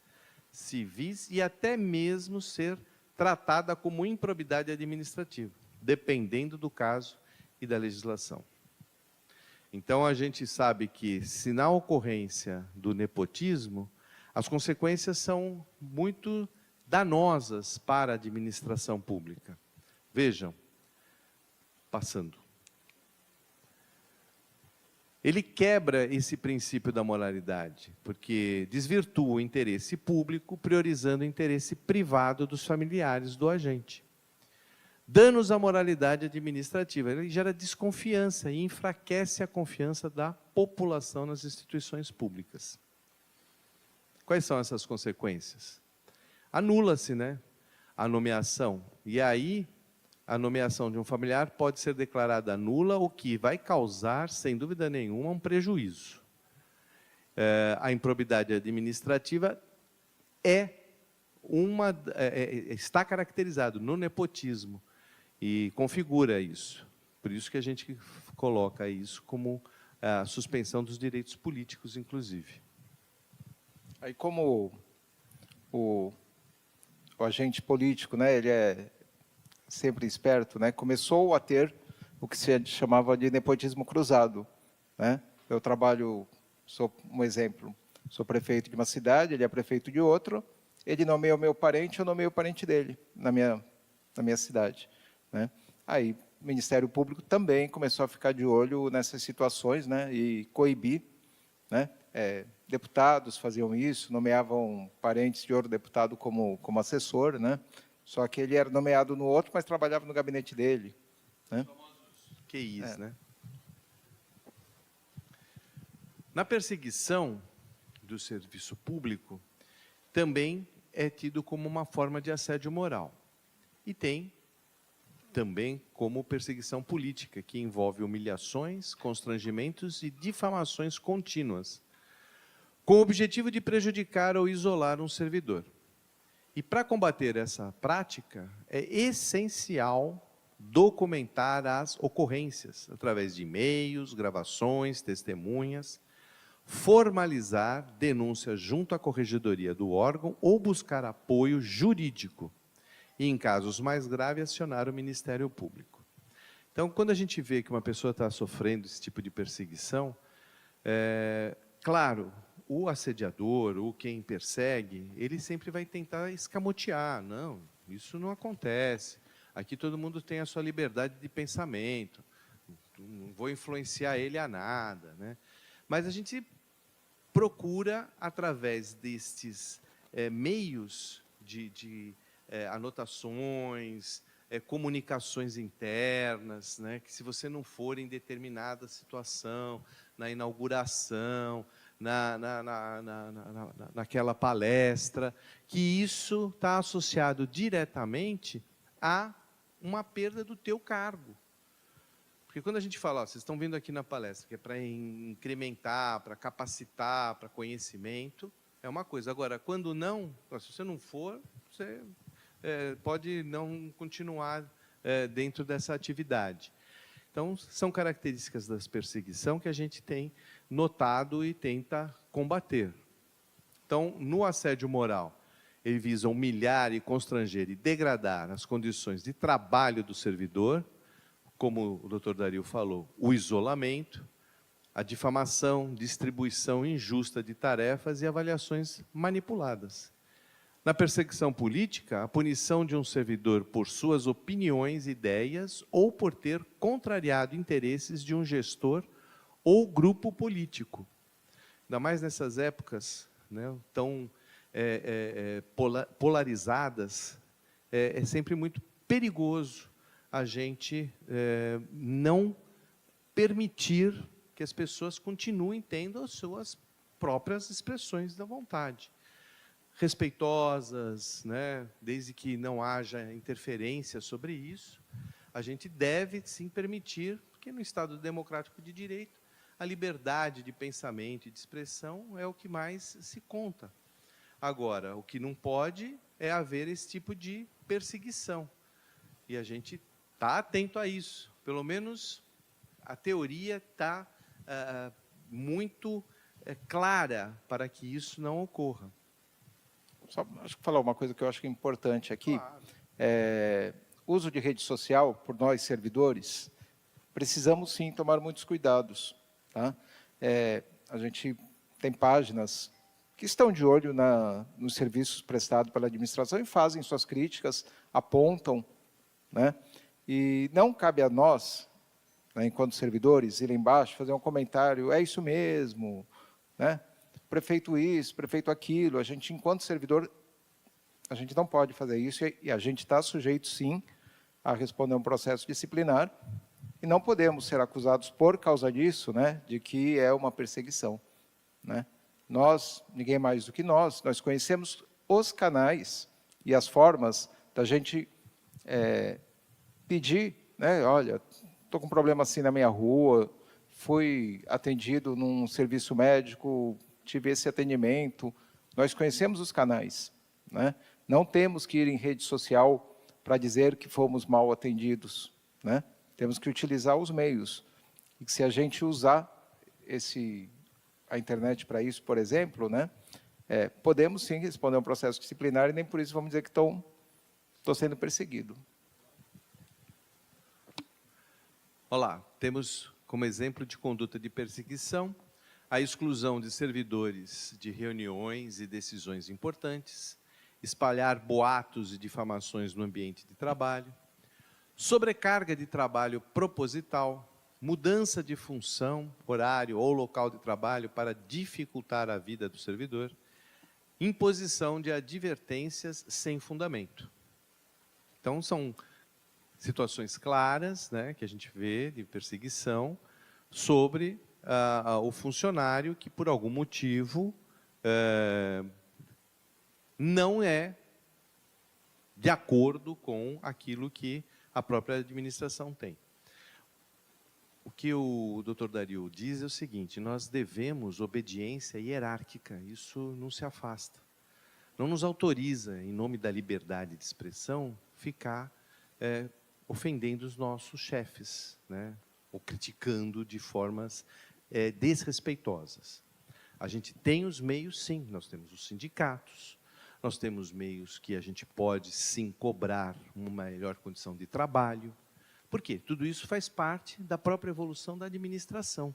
civis e até mesmo ser tratada como improbidade administrativa, dependendo do caso e da legislação. Então, a gente sabe que, se na ocorrência do nepotismo, as consequências são muito danosas para a administração pública. Vejam, passando. Ele quebra esse princípio da moralidade, porque desvirtua o interesse público, priorizando o interesse privado dos familiares do agente. Danos à moralidade administrativa. Ele gera desconfiança e enfraquece a confiança da população nas instituições públicas. Quais são essas consequências? Anula-se, né, a nomeação. E aí, a nomeação de um familiar pode ser declarada nula, o que vai causar, sem dúvida nenhuma, um prejuízo. A improbidade administrativa está caracterizado no nepotismo e configura isso. Por isso que a gente coloca isso como a suspensão dos direitos políticos, inclusive. Aí, como o agente político, né, ele é sempre esperto, né, começou a ter o que se chamava de nepotismo cruzado, né? Eu sou um exemplo, sou prefeito de uma cidade, ele é prefeito de outro, ele nomeia o meu parente, eu nomeio o parente dele na minha cidade, né? Aí o Ministério Público também começou a ficar de olho nessas situações, né, e coibir, né? Deputados faziam isso, nomeavam parentes de outro deputado como assessor, né? Só que ele era nomeado no outro, mas trabalhava no gabinete dele, né? QIs, né? Na perseguição do serviço público, também é tido como uma forma de assédio moral. E tem também como perseguição política, que envolve humilhações, constrangimentos e difamações contínuas, com o objetivo de prejudicar ou isolar um servidor. E para combater essa prática, é essencial documentar as ocorrências, através de e-mails, gravações, testemunhas, formalizar denúncias junto à corregedoria do órgão ou buscar apoio jurídico. E, em casos mais graves, acionar o Ministério Público. Então, quando a gente vê que uma pessoa está sofrendo esse tipo de perseguição, claro, o assediador, ou quem persegue, ele sempre vai tentar escamotear. Não, isso não acontece. Aqui todo mundo tem a sua liberdade de pensamento. Não vou influenciar ele a nada, né? Mas a gente procura, através destes meios de anotações, comunicações internas, né, que se você não for em determinada situação, na inauguração, naquela palestra, que isso está associado diretamente a uma perda do teu cargo. Porque quando a gente fala, ó, vocês estão vindo aqui na palestra, que é para incrementar, para capacitar, para conhecimento, é uma coisa. Agora, quando não, se você não for, você pode não continuar dentro dessa atividade. Então, são características da perseguição que a gente tem notado e tenta combater. Então, no assédio moral, ele visa humilhar e constranger e degradar as condições de trabalho do servidor, como o Dr. Dario falou, o isolamento, a difamação, distribuição injusta de tarefas e avaliações manipuladas. Na perseguição política, a punição de um servidor por suas opiniões, ideias ou por ter contrariado interesses de um gestor ou grupo político. Ainda mais nessas épocas, né, tão polarizadas, é sempre muito perigoso a gente não permitir que as pessoas continuem tendo as suas próprias expressões da vontade. Respeitosas, né, desde que não haja interferência sobre isso, a gente deve, sim, permitir, porque no Estado democrático de direito, a liberdade de pensamento e de expressão é o que mais se conta. Agora, o que não pode é haver esse tipo de perseguição. E a gente está atento a isso. Pelo menos a teoria está muito clara para que isso não ocorra. Só acho que falar uma coisa que eu acho que é importante aqui. Claro. Uso de rede social por nós servidores, precisamos sim tomar muitos cuidados. Tá? A gente tem páginas que estão de olho nos serviços prestados pela administração e fazem suas críticas, apontam, né? E não cabe a nós, né, enquanto servidores, ir lá embaixo, fazer um comentário, é isso mesmo, né? Prefeito isso, prefeito aquilo. A gente, enquanto servidor, a gente não pode fazer isso e a gente está sujeito, sim, a responder um processo disciplinar e não podemos ser acusados por causa disso, né, de que é uma perseguição, né? Nós, ninguém mais do que nós conhecemos os canais e as formas da gente pedir, né, olha, estou com um problema assim na minha rua, fui atendido num serviço médico, tive esse atendimento. Nós conhecemos os canais, né? Não temos que ir em rede social para dizer que fomos mal atendidos, né? Temos que utilizar os meios. E que se a gente usar a internet para isso, por exemplo, né, podemos sim responder a um processo disciplinar e nem por isso vamos dizer que estou sendo perseguido. Olá, temos como exemplo de conduta de perseguição a exclusão de servidores de reuniões e decisões importantes, espalhar boatos e difamações no ambiente de trabalho, sobrecarga de trabalho proposital, mudança de função, horário ou local de trabalho para dificultar a vida do servidor, imposição de advertências sem fundamento. Então, são situações claras, né, que a gente vê de perseguição sobre o funcionário que, por algum motivo, não é de acordo com aquilo que a própria administração tem. O que o Dr. Dario diz é o seguinte: nós devemos obediência hierárquica, isso não se afasta. Não nos autoriza, em nome da liberdade de expressão, ficar ofendendo os nossos chefes, né? Ou criticando de formas desrespeitosas. A gente tem os meios, sim, nós temos os sindicatos, nós temos meios que a gente pode, sim, cobrar uma melhor condição de trabalho. Por quê? Tudo isso faz parte da própria evolução da administração.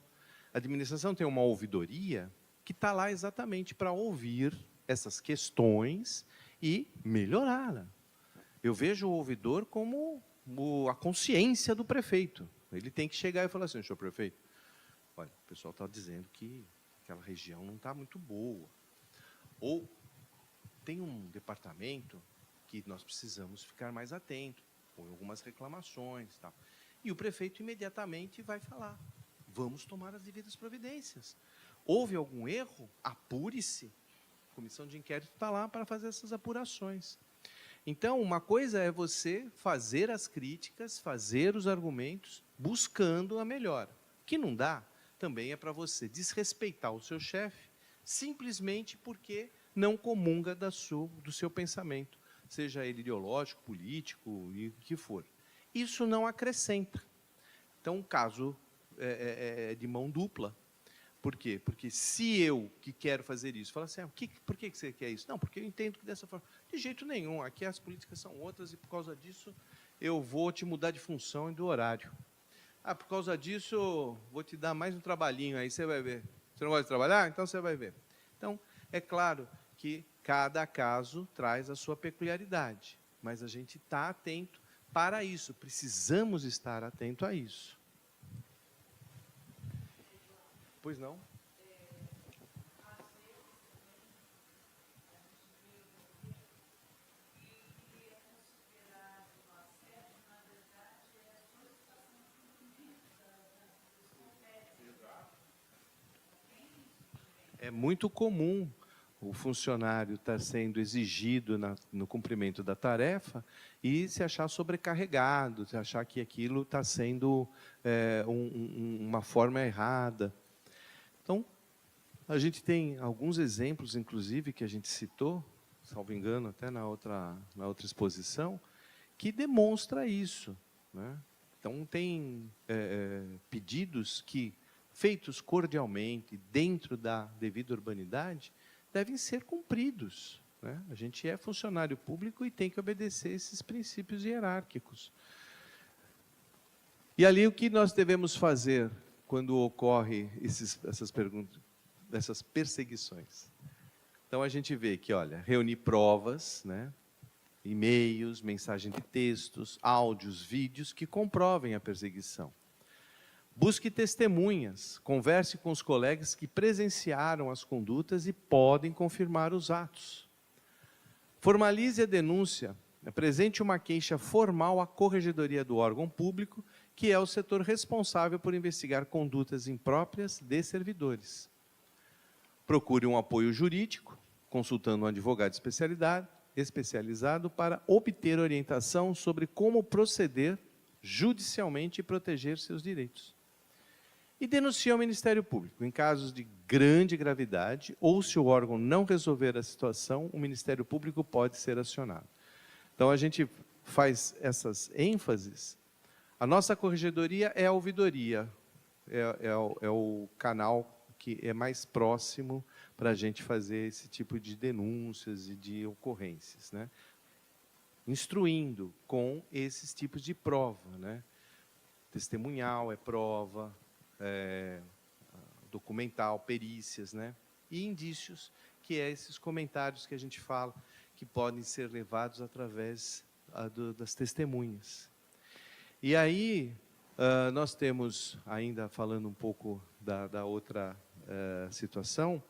A administração tem uma ouvidoria que está lá exatamente para ouvir essas questões e melhorar. Eu vejo o ouvidor como a consciência do prefeito. Ele tem que chegar e falar assim: senhor prefeito, olha, o pessoal está dizendo que aquela região não está muito boa. Ou tem um departamento que nós precisamos ficar mais atentos, com algumas reclamações. Tal. E o prefeito imediatamente vai falar: vamos tomar as devidas providências. Houve algum erro? Apure-se. A comissão de inquérito está lá para fazer essas apurações. Então, uma coisa é você fazer as críticas, fazer os argumentos, buscando a melhora. O que não dá, também é para você desrespeitar o seu chefe, simplesmente porque não comunga do seu pensamento, seja ele ideológico, político e o que for. Isso não acrescenta. Então, o caso é de mão dupla. Por quê? Porque se eu que quero fazer isso, falo assim, por que você quer isso? Não, porque eu entendo que dessa forma. De jeito nenhum, aqui as políticas são outras e por causa disso eu vou te mudar de função e do horário. Por causa disso vou te dar mais um trabalhinho, aí você vai ver. Você não gosta de trabalhar? Então você vai ver. Então, é claro que cada caso traz a sua peculiaridade, mas a gente está atento para isso, precisamos estar atento a isso. Pois não? É muito comum o funcionário estar sendo exigido no cumprimento da tarefa e se achar sobrecarregado, se achar que aquilo está sendo uma forma errada. Então, a gente tem alguns exemplos, inclusive, que a gente citou, salvo engano, até na outra exposição, que demonstra isso, né? Então, tem pedidos que, feitos cordialmente, dentro da devida urbanidade, devem ser cumpridos, né? A gente é funcionário público e tem que obedecer esses princípios hierárquicos. E ali o que nós devemos fazer quando ocorre essas perseguições? Então a gente vê que, olha, reunir provas, né? E-mails, mensagem de textos, áudios, vídeos que comprovem a perseguição. Busque testemunhas, converse com os colegas que presenciaram as condutas e podem confirmar os atos. Formalize a denúncia, apresente uma queixa formal à corregedoria do órgão público, que é o setor responsável por investigar condutas impróprias de servidores. Procure um apoio jurídico, consultando um advogado especializado para obter orientação sobre como proceder judicialmente e proteger seus direitos. E denuncie ao Ministério Público. Em casos de grande gravidade, ou se o órgão não resolver a situação, o Ministério Público pode ser acionado. Então, a gente faz essas ênfases. A nossa corregedoria é a ouvidoria, é o canal que é mais próximo para a gente fazer esse tipo de denúncias e de ocorrências, né? Instruindo com esses tipos de prova, né? Testemunhal é prova, documental, perícias, né? E indícios, que é esses comentários que a gente fala, que podem ser levados através das testemunhas. E aí, nós temos, ainda falando um pouco da outra situação,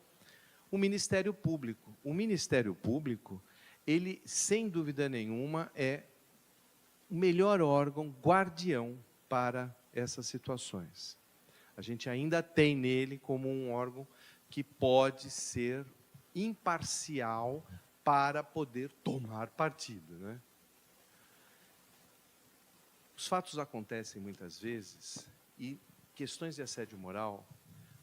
o Ministério Público. O Ministério Público, ele, sem dúvida nenhuma, é o melhor órgão guardião para essas situações. A gente ainda tem nele como um órgão que pode ser imparcial para poder tomar partido, né? Os fatos acontecem muitas vezes e questões de assédio moral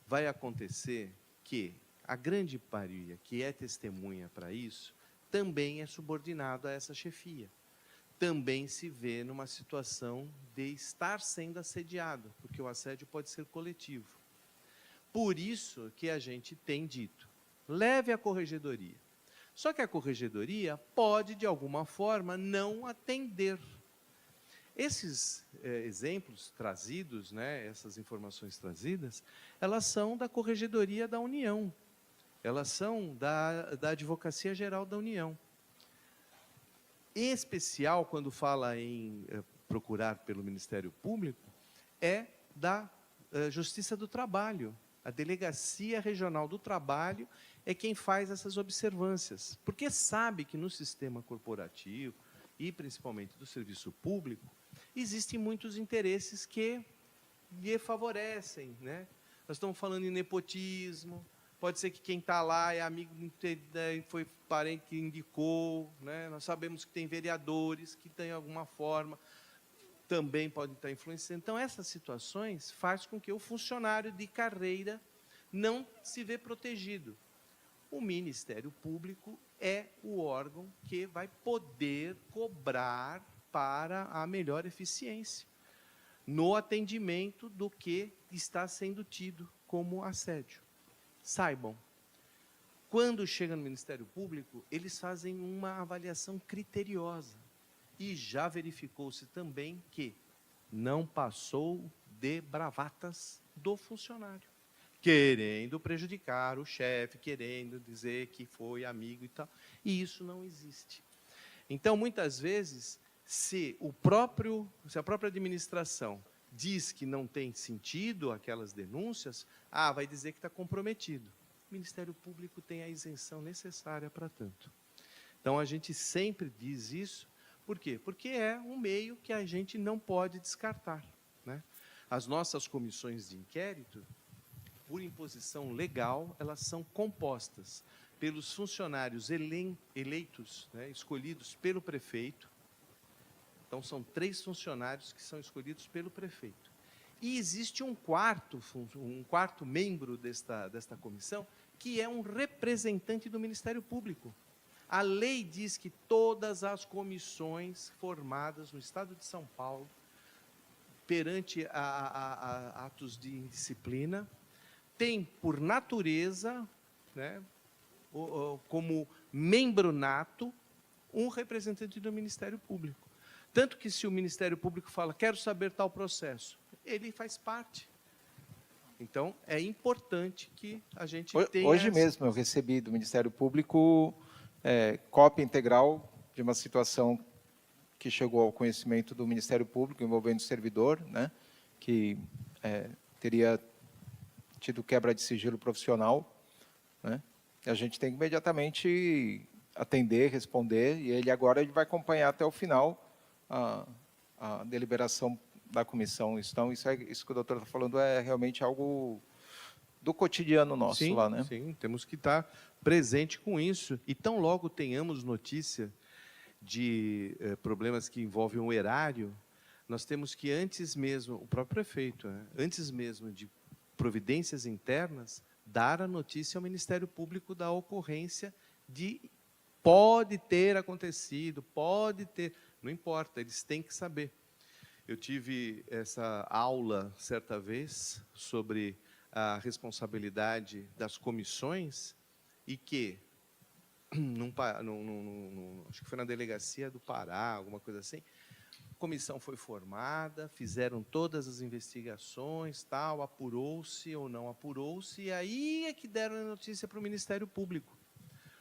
vai acontecer que a grande maioria que é testemunha para isso também é subordinado a essa chefia. Também se vê numa situação de estar sendo assediado, porque o assédio pode ser coletivo. Por isso que a gente tem dito, leve à corregedoria. Só que a corregedoria pode, de alguma forma, não atender. Esses exemplos trazidos, né, essas informações trazidas, elas são da Corregedoria da União. Elas são da Advocacia Geral da União. Em especial, quando fala em procurar pelo Ministério Público, é da Justiça do Trabalho. A Delegacia Regional do Trabalho é quem faz essas observâncias, porque sabe que no sistema corporativo, e principalmente do serviço público, existem muitos interesses que lhe favorecem, né? Nós estamos falando em nepotismo, pode ser que quem está lá é amigo, foi parente que indicou, né? Nós sabemos que tem vereadores que, de alguma forma, também podem estar influenciando. Então, essas situações faz com que o funcionário de carreira não se vê protegido. O Ministério Público é o órgão que vai poder cobrar para a melhor eficiência no atendimento do que está sendo tido como assédio. Saibam, quando chega no Ministério Público, eles fazem uma avaliação criteriosa. E já verificou-se também que não passou de bravatas do funcionário, querendo prejudicar o chefe, querendo dizer que foi amigo e tal. E isso não existe. Então, muitas vezes, se a própria administração diz que não tem sentido aquelas denúncias, vai dizer que está comprometido. O Ministério Público tem a isenção necessária para tanto. Então, a gente sempre diz isso. Por quê? Porque é um meio que a gente não pode descartar, né? As nossas comissões de inquérito, por imposição legal, elas são compostas pelos funcionários eleitos, né, escolhidos pelo prefeito. Então, são 3 funcionários que são escolhidos pelo prefeito. E existe um quarto membro desta comissão, que é um representante do Ministério Público. A lei diz que todas as comissões formadas no Estado de São Paulo, perante a atos de indisciplina, têm, por natureza, né, como membro nato, um representante do Ministério Público. Tanto que, se o Ministério Público fala, quero saber tal processo, ele faz parte. Então, é importante que a gente tenha... Hoje mesmo eu recebi do Ministério Público cópia integral de uma situação que chegou ao conhecimento do Ministério Público, envolvendo o servidor, né, que teria tido quebra de sigilo profissional, né? A gente tem que imediatamente atender, responder, e ele vai acompanhar até o final a deliberação da comissão. Então, isso que o doutor está falando é realmente algo do cotidiano nosso, sim, lá, né? Sim, temos que estar presente com isso. E tão logo tenhamos notícia de problemas que envolvem o erário, nós temos que, antes mesmo, o próprio prefeito, antes mesmo de providências internas, dar a notícia ao Ministério Público da ocorrência de pode ter acontecido, pode ter, não importa, eles têm que saber. Eu tive essa aula, certa vez, sobre a responsabilidade das comissões, e que, acho que foi na delegacia do Pará, alguma coisa assim, a comissão foi formada, fizeram todas as investigações, tal, apurou-se ou não apurou-se, e aí é que deram a notícia para o Ministério Público.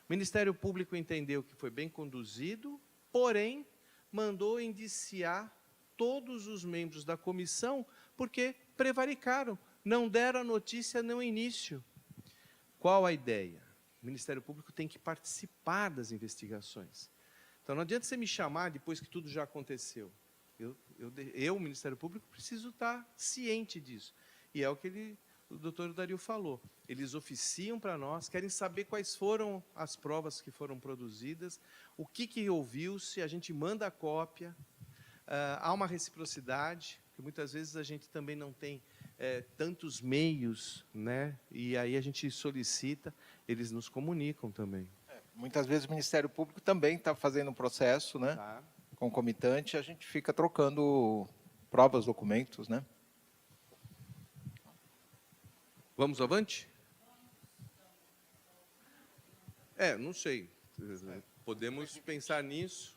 O Ministério Público entendeu que foi bem conduzido, porém, mandou indiciar todos os membros da comissão, porque prevaricaram, não deram a notícia no início. Qual a ideia? O Ministério Público tem que participar das investigações. Então, não adianta você me chamar depois que tudo já aconteceu. Eu, o Ministério Público, preciso estar ciente disso. E é o que o doutor Dario falou. Eles oficiam para nós, querem saber quais foram as provas que foram produzidas, o que ouviu-se, a gente manda a cópia. Há uma reciprocidade, que muitas vezes a gente também não tem tantos meios, né? E aí a gente solicita, eles nos comunicam também. Muitas vezes o Ministério Público também está fazendo um processo, né, Tá. concomitante, a gente fica trocando provas, documentos, né? Vamos avante? Não sei. Podemos pensar nisso.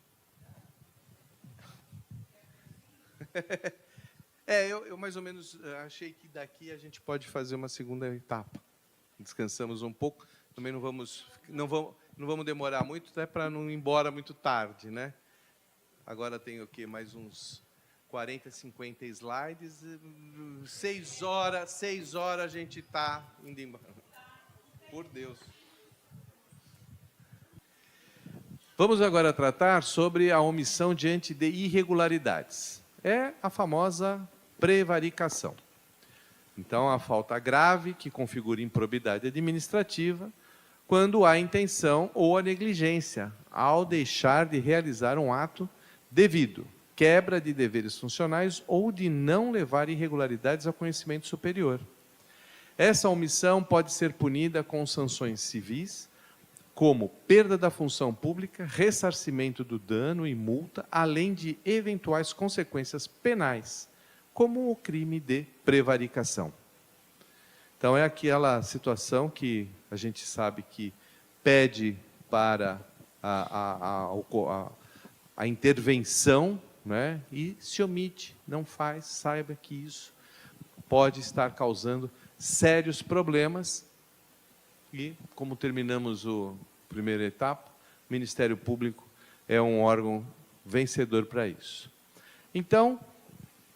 Eu mais ou menos achei que daqui a gente pode fazer uma segunda etapa. Descansamos um pouco. Também não vamos demorar muito, até para não ir embora muito tarde, né? Agora tem o quê? Mais uns 40, 50 slides. 6 horas a gente está indo embora. Por Deus. Vamos agora tratar sobre a omissão diante de irregularidades. É a famosa prevaricação. Então, a falta grave, que configura improbidade administrativa, quando há intenção ou a negligência, ao deixar de realizar um ato devido, quebra de deveres funcionais ou de não levar irregularidades ao conhecimento superior. Essa omissão pode ser punida com sanções civis, como perda da função pública, ressarcimento do dano e multa, além de eventuais consequências penais, como o crime de prevaricação. Então, é aquela situação que a gente sabe que pede para a intervenção, né, e se omite, não faz, saiba que isso pode estar causando sérios problemas. E, como terminamos a primeira etapa, o Ministério Público é um órgão vencedor para isso. Então,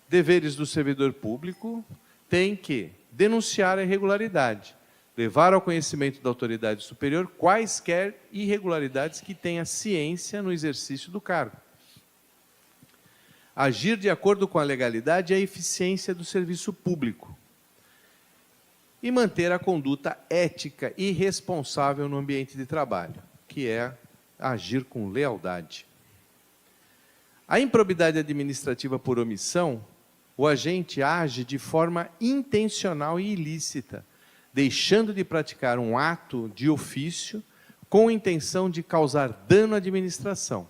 deveres do servidor público tem que denunciar a irregularidade, levar ao conhecimento da autoridade superior quaisquer irregularidades que tenha ciência no exercício do cargo. Agir de acordo com a legalidade e a eficiência do serviço público. E manter a conduta ética e responsável no ambiente de trabalho, que é agir com lealdade. A improbidade administrativa por omissão, o agente age de forma intencional e ilícita, deixando de praticar um ato de ofício com intenção de causar dano à administração.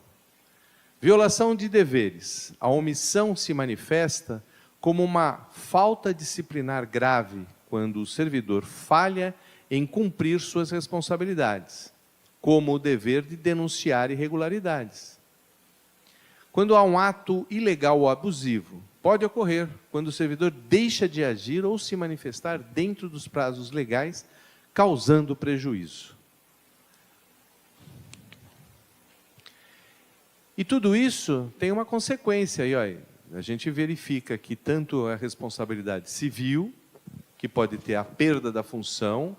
Violação de deveres. A omissão se manifesta como uma falta disciplinar grave, quando o servidor falha em cumprir suas responsabilidades, como o dever de denunciar irregularidades. Quando há um ato ilegal ou abusivo, pode ocorrer quando o servidor deixa de agir ou se manifestar dentro dos prazos legais, causando prejuízo. E tudo isso tem uma consequência. E, olha, a gente verifica que tanto a responsabilidade civil, que pode ter a perda da função,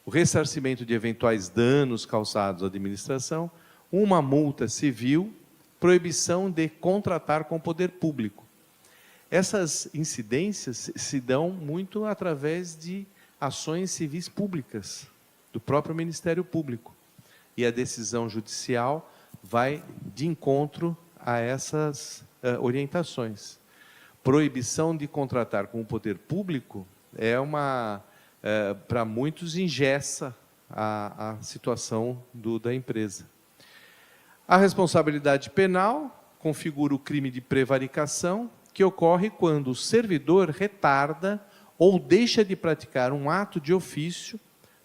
o ressarcimento de eventuais danos causados à administração, uma multa civil, proibição de contratar com o poder público. Essas incidências se dão muito através de ações civis públicas, do próprio Ministério Público. E a decisão judicial vai de encontro a essas orientações. Proibição de contratar com o poder público é para muitos, engessa a situação da empresa. A responsabilidade penal configura o crime de prevaricação, que ocorre quando o servidor retarda ou deixa de praticar um ato de ofício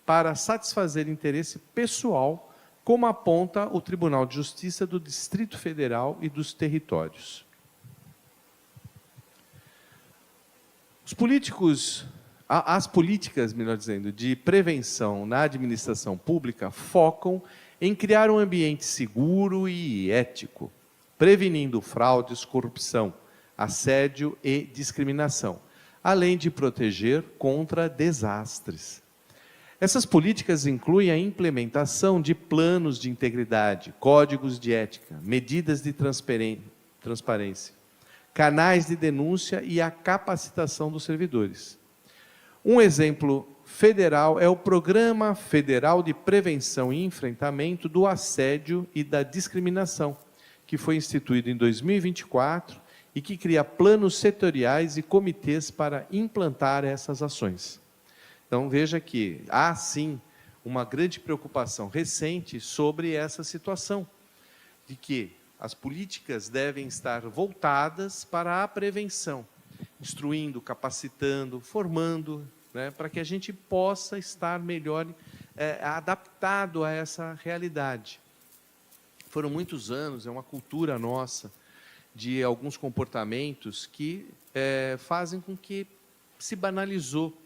para satisfazer interesse pessoal, como aponta o Tribunal de Justiça do Distrito Federal e dos Territórios. As políticas, melhor dizendo, de prevenção na administração pública focam em criar um ambiente seguro e ético, prevenindo fraudes, corrupção, assédio e discriminação, além de proteger contra desastres. Essas políticas incluem a implementação de planos de integridade, códigos de ética, medidas de transparência, canais de denúncia e a capacitação dos servidores. Um exemplo federal é o Programa Federal de Prevenção e Enfrentamento do Assédio e da Discriminação, que foi instituído em 2024 e que cria planos setoriais e comitês para implantar essas ações. Então, veja que há, sim, uma grande preocupação recente sobre essa situação, de que as políticas devem estar voltadas para a prevenção, instruindo, capacitando, formando, né, para que a gente possa estar melhor adaptado a essa realidade. Foram muitos anos, é uma cultura nossa, de alguns comportamentos que fazem com que se banalizou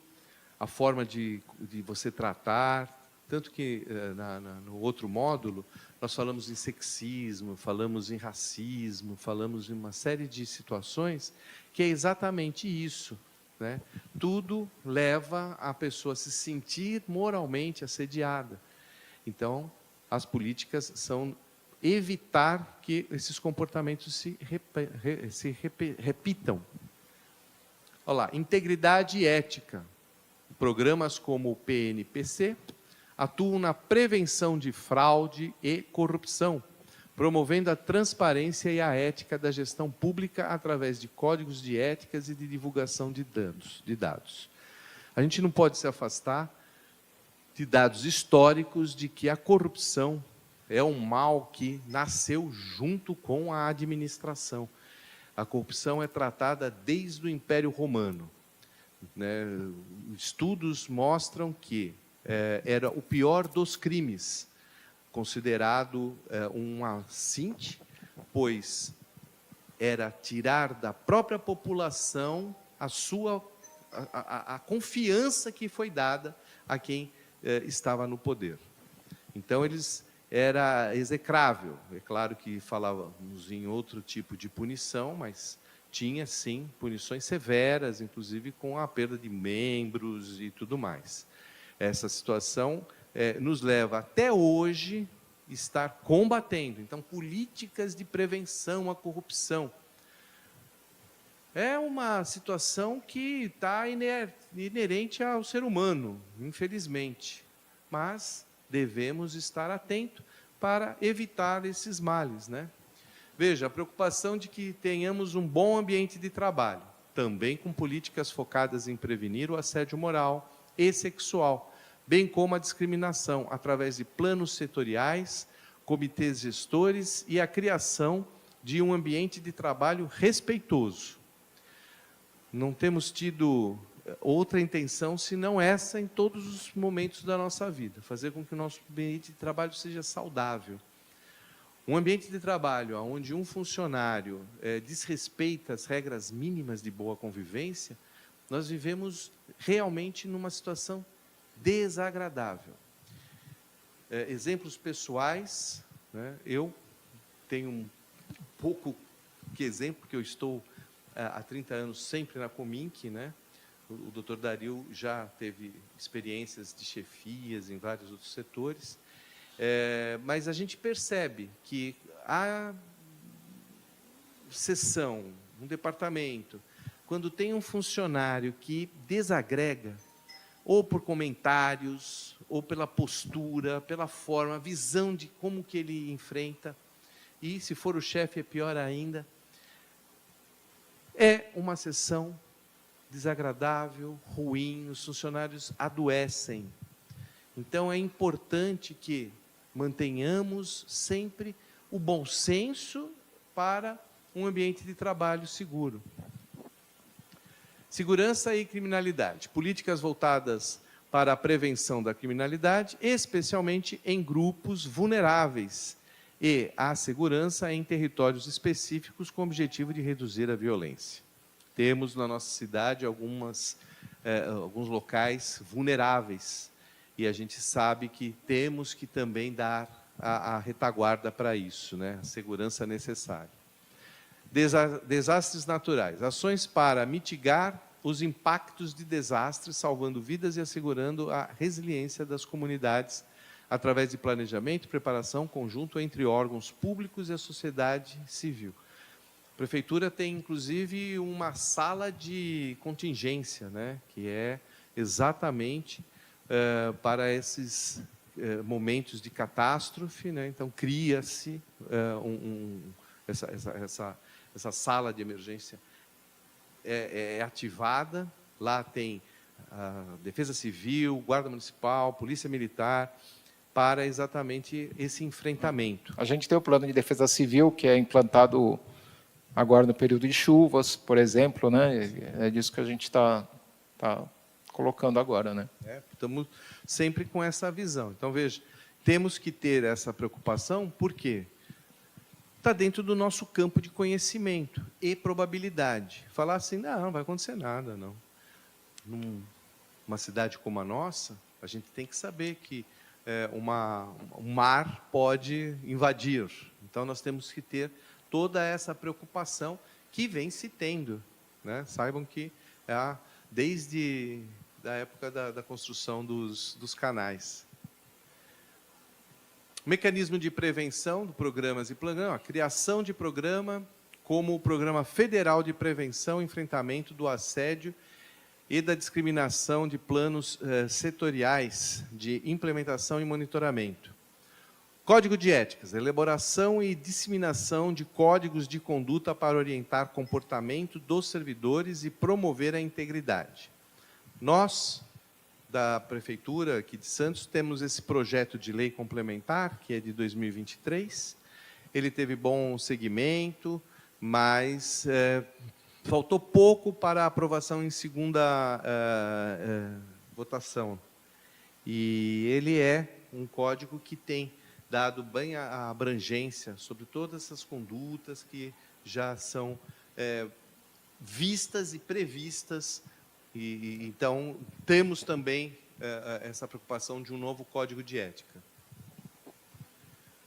a forma de você tratar, tanto que no outro módulo nós falamos em sexismo, falamos em racismo, falamos em uma série de situações que é exatamente isso, né? Tudo leva a pessoa a se sentir moralmente assediada. Então, as políticas são evitar que esses comportamentos se repitam. Olha lá, integridade e ética. Programas como o PNPC atuam na prevenção de fraude e corrupção, promovendo a transparência e a ética da gestão pública através de códigos de éticas e de divulgação de dados. A gente não pode se afastar de dados históricos de que a corrupção é um mal que nasceu junto com a administração. A corrupção é tratada desde o Império Romano. Estudos mostram que era o pior dos crimes, considerado um assinte, pois era tirar da própria população a confiança que foi dada a quem estava no poder. Então, era execrável. É claro que falávamos em outro tipo de punição, mas tinha, sim, punições severas, inclusive com a perda de membros e tudo mais. Essa situação nos leva até hoje a estar combatendo. Então, políticas de prevenção à corrupção. É uma situação que está inerente ao ser humano, infelizmente. Mas devemos estar atentos para evitar esses males, né? Veja, a preocupação de que tenhamos um bom ambiente de trabalho, também com políticas focadas em prevenir o assédio moral e sexual, bem como a discriminação, através de planos setoriais, comitês gestores e a criação de um ambiente de trabalho respeitoso. Não temos tido outra intenção senão essa em todos os momentos da nossa vida, fazer com que o nosso ambiente de trabalho seja saudável. Um ambiente de trabalho onde um funcionário desrespeita as regras mínimas de boa convivência, nós vivemos realmente numa situação desagradável. Exemplos pessoais, né? Eu tenho um pouco que exemplo, porque eu estou há 30 anos sempre na Cominc, né? O doutor Dario já teve experiências de chefias em vários outros setores, mas a gente percebe que a seção, um departamento, quando tem um funcionário que desagrega, ou por comentários, ou pela postura, pela forma, a visão de como que ele enfrenta, e se for o chefe é pior ainda, é uma sessão desagradável, ruim, os funcionários adoecem. Então, é importante que mantenhamos sempre o bom senso para um ambiente de trabalho seguro. Segurança e criminalidade. Políticas voltadas para a prevenção da criminalidade, especialmente em grupos vulneráveis, e a segurança em territórios específicos com o objetivo de reduzir a violência. Temos na nossa cidade alguns locais vulneráveis, e a gente sabe que temos que também dar a retaguarda para isso, né? A segurança necessária. Desastres naturais. Ações para mitigar os impactos de desastres, salvando vidas e assegurando a resiliência das comunidades através de planejamento e preparação conjunto entre órgãos públicos e a sociedade civil. A prefeitura tem, inclusive, uma sala de contingência, né, que é exatamente para esses momentos de catástrofe, né? Então, cria-se essa sala de emergência ativada. Lá tem a Defesa Civil, Guarda Municipal, Polícia Militar, para exatamente esse enfrentamento. A gente tem o plano de defesa civil, que é implantado agora no período de chuvas, por exemplo, né? É disso que a gente está colocando agora, né? Estamos sempre com essa visão. Então, veja, temos que ter essa preocupação, porque está dentro do nosso campo de conhecimento e probabilidade. Falar assim, não vai acontecer nada, não. Numa cidade como a nossa, a gente tem que saber que um mar pode invadir. Então, nós temos que ter toda essa preocupação que vem se tendo, né? Saibam que desde a época da construção dos canais. Mecanismo de prevenção de programas e planos, a criação de programa como o Programa Federal de Prevenção e Enfrentamento do Assédio e da Discriminação de Planos Setoriais de Implementação e Monitoramento. Código de Éticas, elaboração e disseminação de códigos de conduta para orientar comportamento dos servidores e promover a integridade. Nós, da Prefeitura aqui de Santos, temos esse projeto de lei complementar, que é de 2023. Ele teve bom segmento, mas faltou pouco para a aprovação em segunda votação. E ele é um código que tem dado bem a abrangência sobre todas essas condutas que já são vistas e previstas. Então, temos também essa preocupação de um novo código de ética.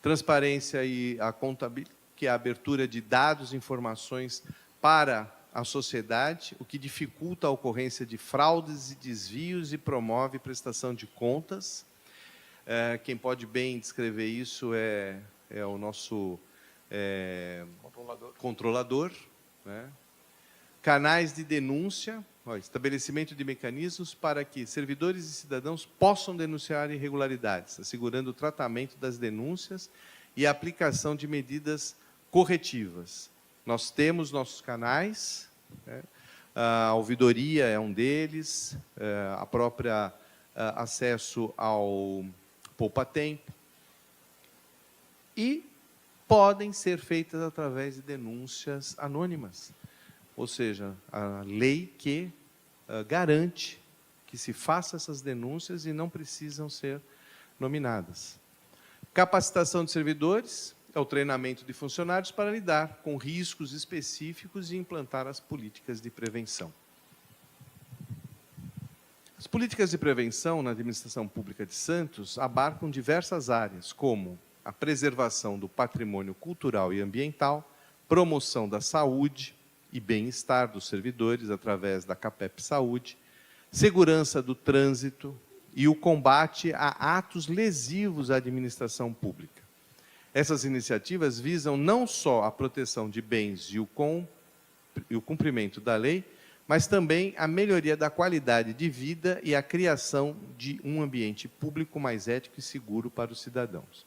Transparência e a contabilidade, que é a abertura de dados e informações para a sociedade, o que dificulta a ocorrência de fraudes e desvios e promove prestação de contas. Quem pode bem descrever isso é o nosso controlador, né? Canais de denúncia, estabelecimento de mecanismos para que servidores e cidadãos possam denunciar irregularidades, assegurando o tratamento das denúncias e a aplicação de medidas corretivas. Nós temos nossos canais, né? A ouvidoria é um deles, a própria acesso ao poupa-tempo, e podem ser feitas através de denúncias anônimas. Ou seja, a lei que garante que se faça essas denúncias e não precisam ser nominadas. Capacitação de servidores é o treinamento de funcionários para lidar com riscos específicos e implantar as políticas de prevenção. As políticas de prevenção na administração pública de Santos abarcam diversas áreas, como a preservação do patrimônio cultural e ambiental, promoção da saúde e bem-estar dos servidores através da CAPEP Saúde, segurança do trânsito e o combate a atos lesivos à administração pública. Essas iniciativas visam não só a proteção de bens e o cumprimento da lei, mas também a melhoria da qualidade de vida e a criação de um ambiente público mais ético e seguro para os cidadãos.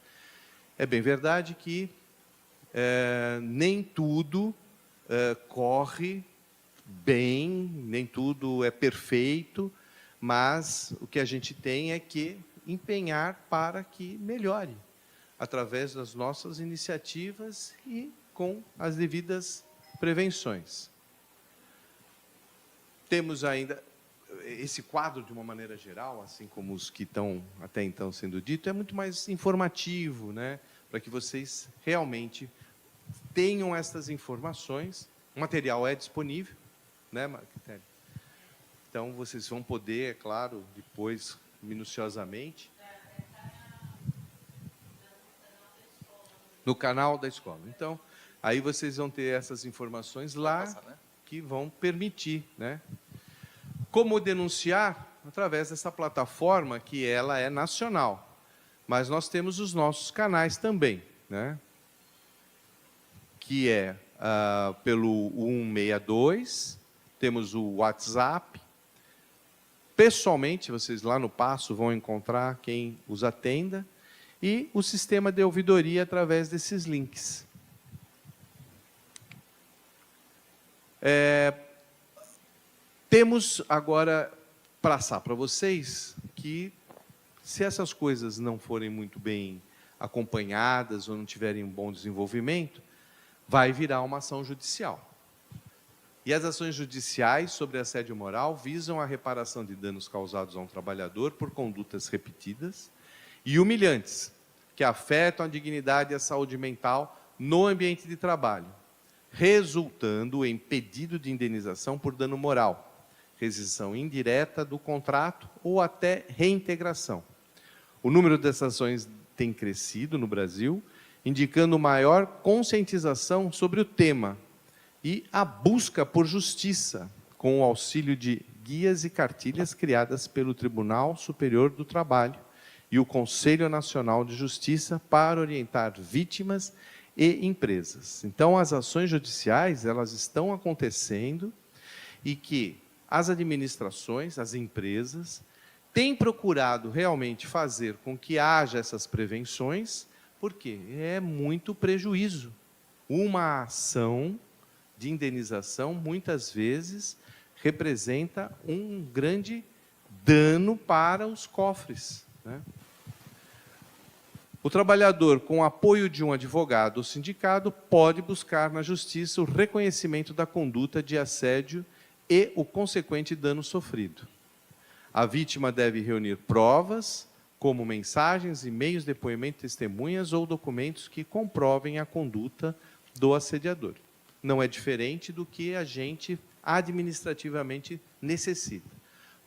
É bem verdade que nem tudo corre bem, nem tudo é perfeito, mas o que a gente tem é que empenhar para que melhore, através das nossas iniciativas e com as devidas prevenções. Temos ainda esse quadro, de uma maneira geral, assim como os que estão até então sendo dito, é muito mais informativo, né? Para que vocês realmente tenham essas informações. O material é disponível, né, Marquetelli? Então, vocês vão poder, é claro, depois, minuciosamente, no canal da escola. Então, aí vocês vão ter essas informações lá, que vão permitir, né? Como denunciar? Através dessa plataforma, que ela é nacional. Mas nós temos os nossos canais também, né? Que é pelo 162, temos o WhatsApp. Pessoalmente, vocês lá no Paço vão encontrar quem os atenda, e o sistema de ouvidoria através desses links. Temos agora passar para vocês que, se essas coisas não forem muito bem acompanhadas ou não tiverem um bom desenvolvimento, vai virar uma ação judicial. E as ações judiciais sobre assédio moral visam a reparação de danos causados a um trabalhador por condutas repetidas e humilhantes, que afetam a dignidade e a saúde mental no ambiente de trabalho, resultando em pedido de indenização por dano moral, rescisão indireta do contrato ou até reintegração. O número dessas ações tem crescido no Brasil, indicando maior conscientização sobre o tema e a busca por justiça, com o auxílio de guias e cartilhas criadas pelo Tribunal Superior do Trabalho e o Conselho Nacional de Justiça para orientar vítimas e empresas. Então, as ações judiciais, elas estão acontecendo e que as administrações, as empresas, têm procurado realmente fazer com que haja essas prevenções, porque é muito prejuízo. Uma ação de indenização, muitas vezes, representa um grande dano para os cofres, né? O trabalhador, com o apoio de um advogado ou sindicato, pode buscar na justiça o reconhecimento da conduta de assédio e o consequente dano sofrido. A vítima deve reunir provas, como mensagens, e-mails, depoimento, testemunhas ou documentos que comprovem a conduta do assediador. Não é diferente do que a gente administrativamente necessita.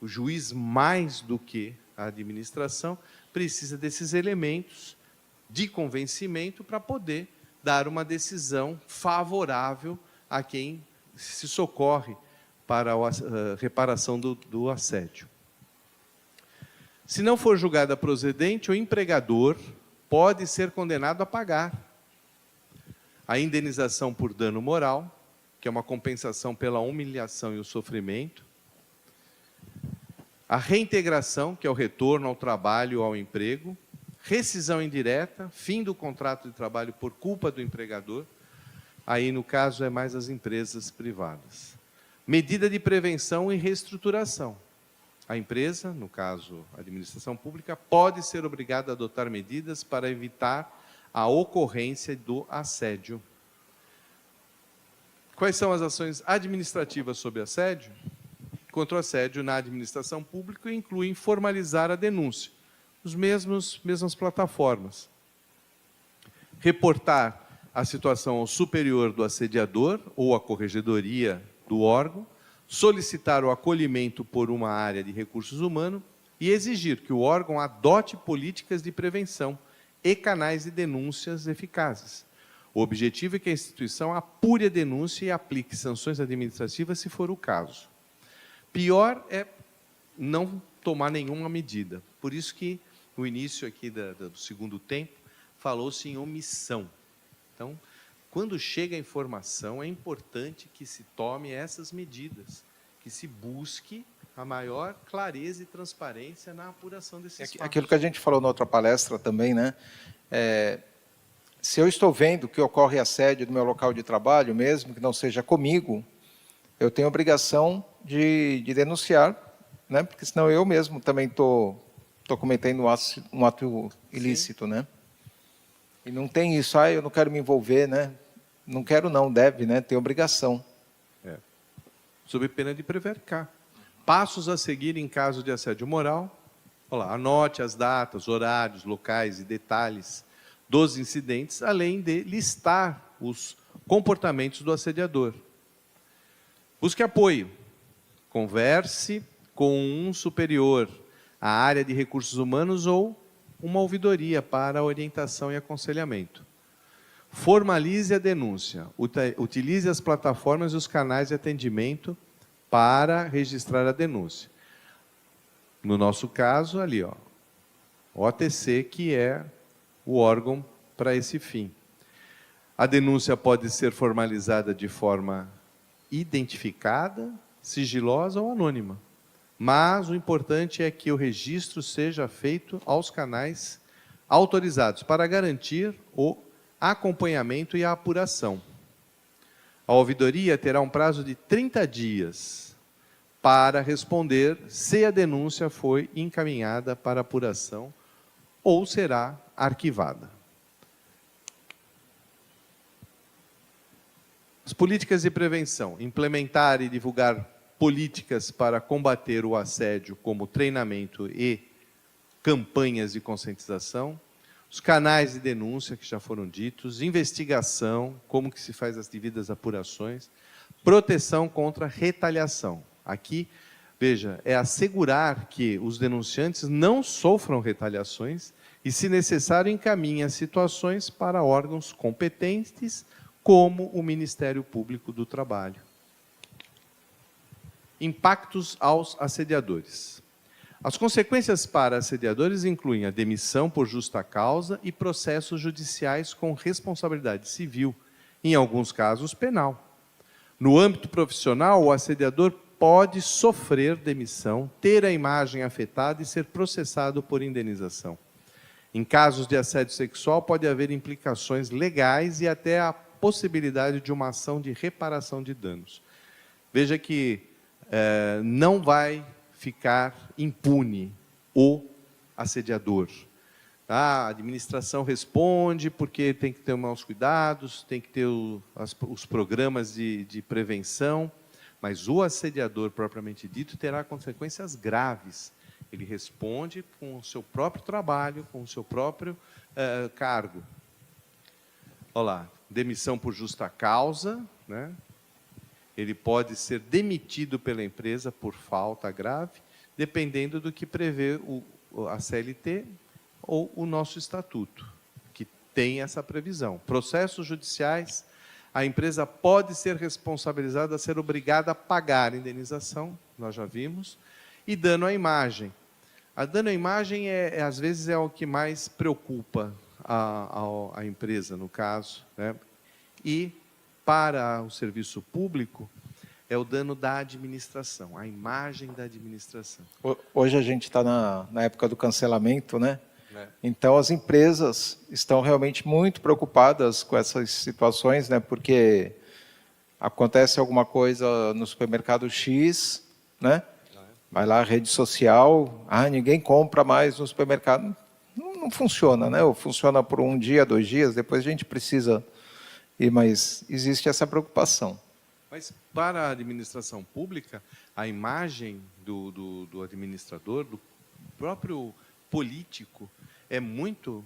O juiz, mais do que a administração, precisa desses elementos de convencimento para poder dar uma decisão favorável a quem se socorre para a reparação do assédio. Se não for julgada procedente, o empregador pode ser condenado a pagar a indenização por dano moral, que é uma compensação pela humilhação e o sofrimento, a reintegração, que é o retorno ao trabalho ou ao emprego, rescisão indireta, fim do contrato de trabalho por culpa do empregador, aí no caso é mais as empresas privadas. Medida de prevenção e reestruturação. A empresa, no caso a administração pública, pode ser obrigada a adotar medidas para evitar a ocorrência do assédio. Quais são as ações administrativas sobre assédio? Contra o assédio na administração pública incluem formalizar a denúncia, mesmas plataformas. Reportar a situação ao superior do assediador ou à corregedoria do órgão, solicitar o acolhimento por uma área de recursos humanos e exigir que o órgão adote políticas de prevenção e canais de denúncias eficazes. O objetivo é que a instituição apure a denúncia e aplique sanções administrativas se for o caso. Pior é não tomar nenhuma medida. Por isso que no início aqui do segundo tempo falou-se em omissão. Então, quando chega a informação, é importante que se tome essas medidas, que se busque a maior clareza e transparência na apuração desses fatos. Aquilo que a gente falou na outra palestra também, né? Se eu estou vendo que ocorre assédio no meu local de trabalho, mesmo que não seja comigo, eu tenho a obrigação de denunciar, né? Porque senão eu mesmo também estou cometendo um ato ilícito, né? E não tem isso, eu não quero me envolver, né? Não quero não, deve, né? Tem obrigação. Sob pena de prevaricar. Passos a seguir em caso de assédio moral. Olha lá, anote as datas, horários, locais e detalhes dos incidentes, além de listar os comportamentos do assediador. Busque apoio. Converse com um superior, a área de recursos humanos ou uma ouvidoria para orientação e aconselhamento. Formalize a denúncia. Utilize as plataformas e os canais de atendimento para registrar a denúncia. No nosso caso, ali, ó, OTC, que é o órgão para esse fim. A denúncia pode ser formalizada de forma identificada, sigilosa ou anônima. Mas o importante é que o registro seja feito aos canais autorizados para garantir o acompanhamento e a apuração. A ouvidoria terá um prazo de 30 dias para responder se a denúncia foi encaminhada para apuração ou será arquivada. As políticas de prevenção. Implementar e divulgar políticas para combater o assédio, como treinamento e campanhas de conscientização. Os canais de denúncia, que já foram ditos, investigação, como que se faz as devidas apurações, proteção contra retaliação. Aqui, veja, é assegurar que os denunciantes não sofram retaliações e, se necessário, encaminhem as situações para órgãos competentes, como o Ministério Público do Trabalho. Impactos aos assediadores. As consequências para assediadores incluem a demissão por justa causa e processos judiciais com responsabilidade civil, em alguns casos penal. No âmbito profissional, o assediador pode sofrer demissão, ter a imagem afetada e ser processado por indenização. Em casos de assédio sexual, pode haver implicações legais e até a possibilidade de uma ação de reparação de danos. Veja que não vai ficar impune o assediador. A administração responde porque tem que ter maus cuidados, tem que ter os programas de prevenção, mas o assediador, propriamente dito, terá consequências graves. Ele responde com o seu próprio trabalho, com o seu próprio cargo. Olha lá, demissão por justa causa, né? Ele pode ser demitido pela empresa por falta grave, dependendo do que prevê a CLT ou o nosso estatuto, que tem essa previsão. Processos judiciais, a empresa pode ser responsabilizada a ser obrigada a pagar a indenização, nós já vimos, e dano à imagem. A dano à imagem, às vezes, é o que mais preocupa a empresa, no caso, né? E, para o serviço público, é o dano da administração, a imagem da administração. Hoje a gente está na época do cancelamento, né? Então, as empresas estão realmente muito preocupadas com essas situações, né? Porque acontece alguma coisa no supermercado X, né? Vai lá, rede social, ninguém compra mais no supermercado. Não funciona, né? Ou funciona por um dia, 2 dias, depois a gente precisa ir, mas existe essa preocupação. Mas, para a administração pública, a imagem do administrador, do próprio político, é muito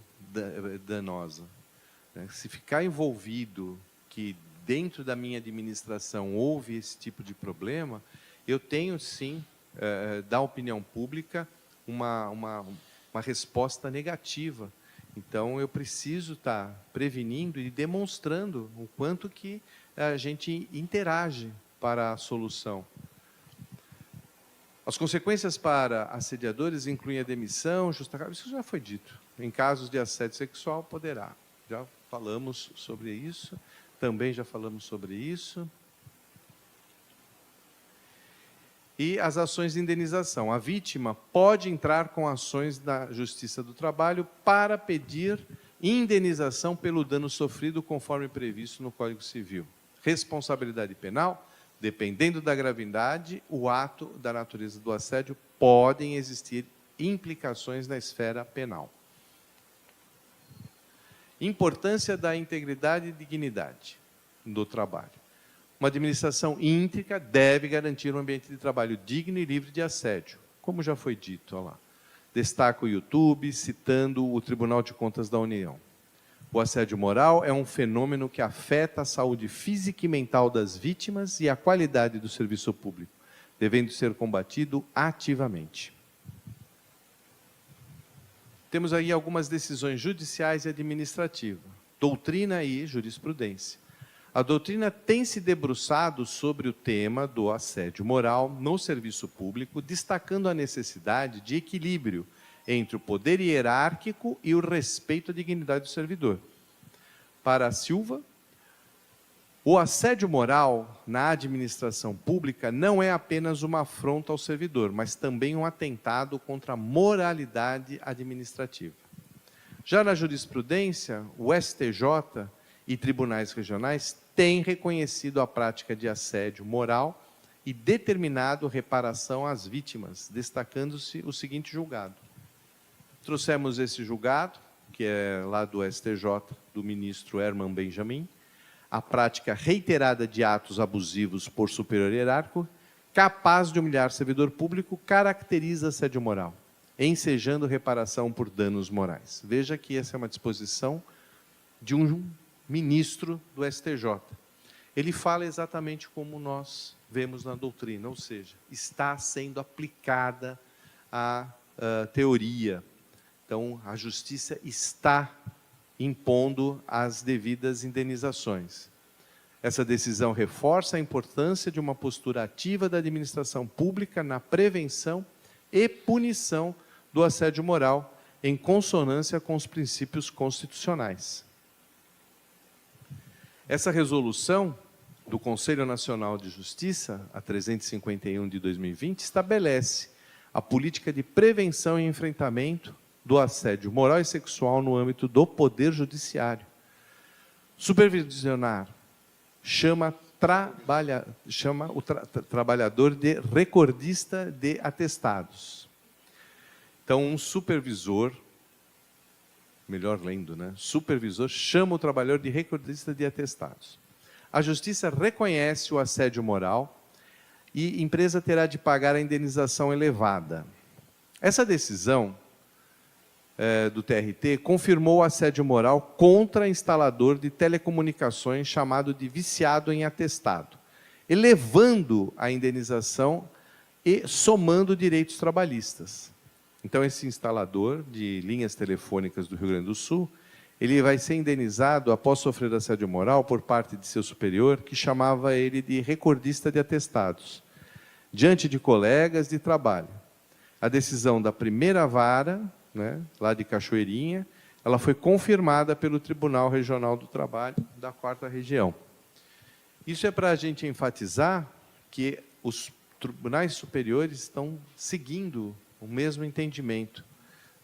danosa. Se ficar envolvido que dentro da minha administração houve esse tipo de problema, eu tenho, sim, da opinião pública, uma resposta negativa. Então, eu preciso estar prevenindo e demonstrando o quanto que a gente interage para a solução. As consequências para assediadores incluem a demissão, justa causa, isso já foi dito. Em casos de assédio sexual, poderá. Já falamos sobre isso, também já falamos sobre isso. E as ações de indenização. A vítima pode entrar com ações da Justiça do Trabalho para pedir indenização pelo dano sofrido conforme previsto no Código Civil. Responsabilidade penal, dependendo da gravidade, o ato da natureza do assédio, podem existir implicações na esfera penal. Importância da integridade e dignidade do trabalho. Uma administração íntegra deve garantir um ambiente de trabalho digno e livre de assédio, como já foi dito. Olha lá. Destaca o YouTube, citando o Tribunal de Contas da União. O assédio moral é um fenômeno que afeta a saúde física e mental das vítimas e a qualidade do serviço público, devendo ser combatido ativamente. Temos aí algumas decisões judiciais e administrativas, doutrina e jurisprudência. A doutrina tem se debruçado sobre o tema do assédio moral no serviço público, destacando a necessidade de equilíbrio entre o poder hierárquico e o respeito à dignidade do servidor. Para a Silva, o assédio moral na administração pública não é apenas uma afronta ao servidor, mas também um atentado contra a moralidade administrativa. Já na jurisprudência, o STJ e tribunais regionais têm reconhecido a prática de assédio moral e determinado reparação às vítimas, destacando-se o seguinte julgado. Trouxemos esse julgado, que é lá do STJ, do ministro Herman Benjamin, a prática reiterada de atos abusivos por superior hierárquico, capaz de humilhar servidor público, caracteriza assédio moral, ensejando reparação por danos morais. Veja que essa é uma disposição de um ministro do STJ. Ele fala exatamente como nós vemos na doutrina, ou seja, está sendo aplicada a teoria. Então, a justiça está impondo as devidas indenizações. Essa decisão reforça a importância de uma postura ativa da administração pública na prevenção e punição do assédio moral, em consonância com os princípios constitucionais. Essa resolução do Conselho Nacional de Justiça, a 351 de 2020, estabelece a política de prevenção e enfrentamento do assédio moral e sexual no âmbito do Poder Judiciário. Supervisionar chama o trabalhador de recordista de atestados. Então, um supervisor, melhor lendo, né? Supervisor chama o trabalhador de recordista de atestados. A Justiça reconhece o assédio moral e a empresa terá de pagar a indenização elevada. Essa decisão do TRT confirmou o assédio moral contra instalador de telecomunicações chamado de viciado em atestado, elevando a indenização e somando direitos trabalhistas. Então, esse instalador de linhas telefônicas do Rio Grande do Sul, ele vai ser indenizado após sofrer assédio moral por parte de seu superior, que chamava ele de recordista de atestados, diante de colegas de trabalho. A decisão da primeira vara, né, lá de Cachoeirinha, ela foi confirmada pelo Tribunal Regional do Trabalho da 4ª Região. Isso é para a gente enfatizar que os tribunais superiores estão seguindo o mesmo entendimento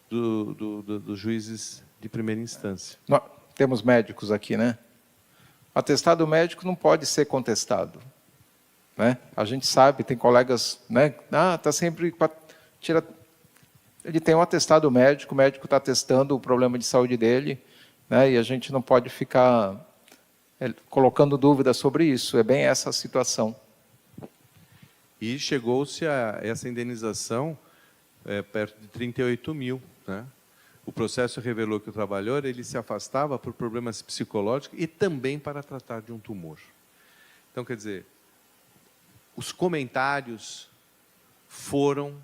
dos juízes de primeira instância. Nós temos médicos aqui, né? Atestado médico não pode ser contestado, né? A gente sabe, tem colegas, né? Tá sempre ele tem um atestado médico, o médico está testando o problema de saúde dele, né? E a gente não pode ficar colocando dúvidas sobre isso. É bem essa a situação. E chegou-se a essa indenização perto de 38 mil, né? O processo revelou que o trabalhador ele se afastava por problemas psicológicos e também para tratar de um tumor. Então, quer dizer, os comentários foram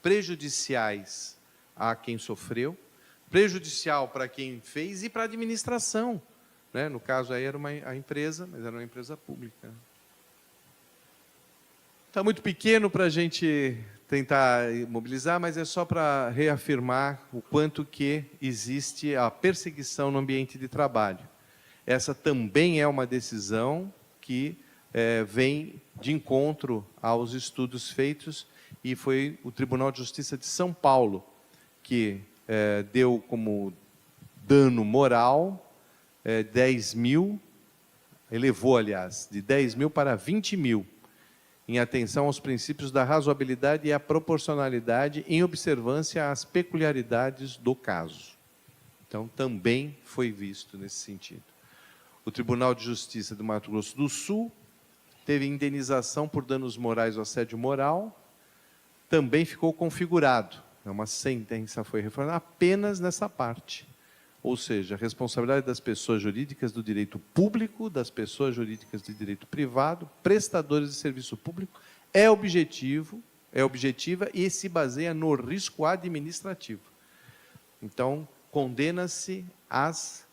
prejudiciais a quem sofreu, prejudicial para quem fez e para a administração, né? No caso aí era a empresa, mas era uma empresa pública. Está muito pequeno para a gente tentar mobilizar, mas é só para reafirmar o quanto que existe a perseguição no ambiente de trabalho. Essa também é uma decisão que vem de encontro aos estudos feitos, e foi o Tribunal de Justiça de São Paulo que deu como dano moral 10 mil, elevou, aliás, de 10 mil para 20 mil, em atenção aos princípios da razoabilidade e a proporcionalidade, em observância às peculiaridades do caso. Então, também foi visto nesse sentido. O Tribunal de Justiça do Mato Grosso do Sul teve indenização por danos morais ou assédio moral, também ficou configurado. Uma sentença foi reformada apenas nessa parte. Ou seja, a responsabilidade das pessoas jurídicas do direito público, das pessoas jurídicas do direito privado, prestadores de serviço público, é objetiva e se baseia no risco administrativo. Então, condena-se as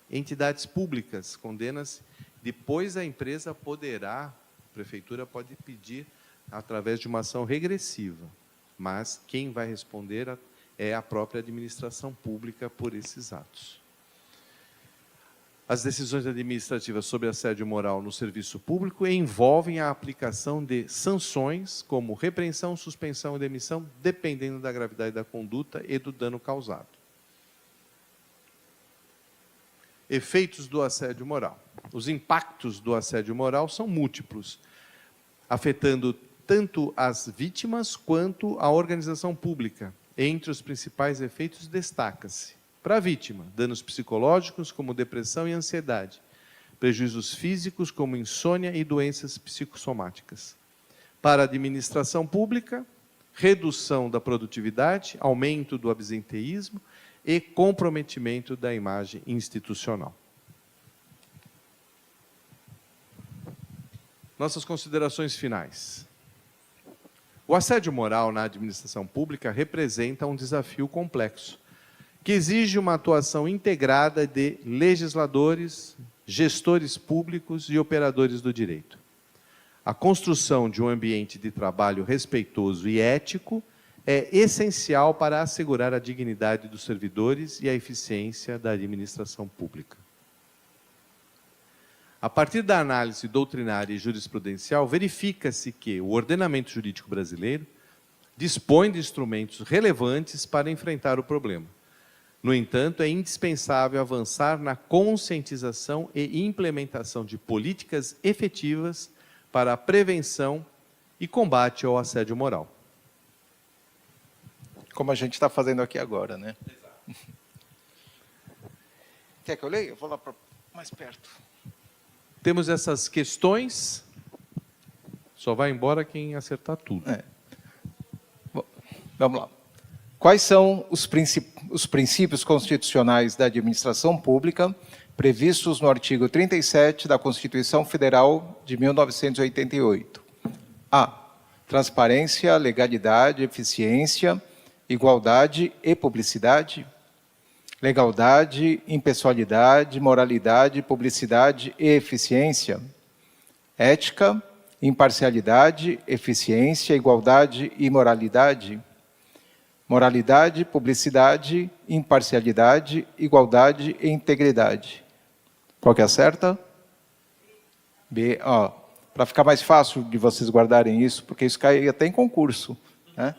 entidades públicas, condena-se. Depois a empresa poderá, a prefeitura pode pedir através de uma ação regressiva, mas quem vai responder é a própria administração pública por esses atos. As decisões administrativas sobre assédio moral no serviço público envolvem a aplicação de sanções, como repreensão, suspensão e demissão, dependendo da gravidade da conduta e do dano causado. Efeitos do assédio moral. Os impactos do assédio moral são múltiplos, afetando tanto as vítimas quanto a organização pública. Entre os principais efeitos, destaca-se, para a vítima, danos psicológicos, como depressão e ansiedade, prejuízos físicos, como insônia e doenças psicossomáticas. Para a administração pública, redução da produtividade, aumento do absenteísmo e comprometimento da imagem institucional. Nossas considerações finais. O assédio moral na administração pública representa um desafio complexo, que exige uma atuação integrada de legisladores, gestores públicos e operadores do direito. A construção de um ambiente de trabalho respeitoso e ético é essencial para assegurar a dignidade dos servidores e a eficiência da administração pública. A partir da análise doutrinária e jurisprudencial, verifica-se que o ordenamento jurídico brasileiro dispõe de instrumentos relevantes para enfrentar o problema. No entanto, é indispensável avançar na conscientização e implementação de políticas efetivas para a prevenção e combate ao assédio moral. Como a gente está fazendo aqui agora, né? Quer que eu leia? Eu vou lá mais perto. Temos essas questões, só vai embora quem acertar tudo. Vamos lá. Quais são os princípios constitucionais da administração pública previstos no artigo 37 da Constituição Federal de 1988? A. Transparência, legalidade, eficiência, igualdade e publicidade. Legalidade, impessoalidade, moralidade, publicidade e eficiência. Ética, imparcialidade, eficiência, igualdade e moralidade. Moralidade, publicidade, imparcialidade, igualdade e integridade. Qual que é a certa? B. Para ficar mais fácil de vocês guardarem isso, porque isso cai até em concurso, né?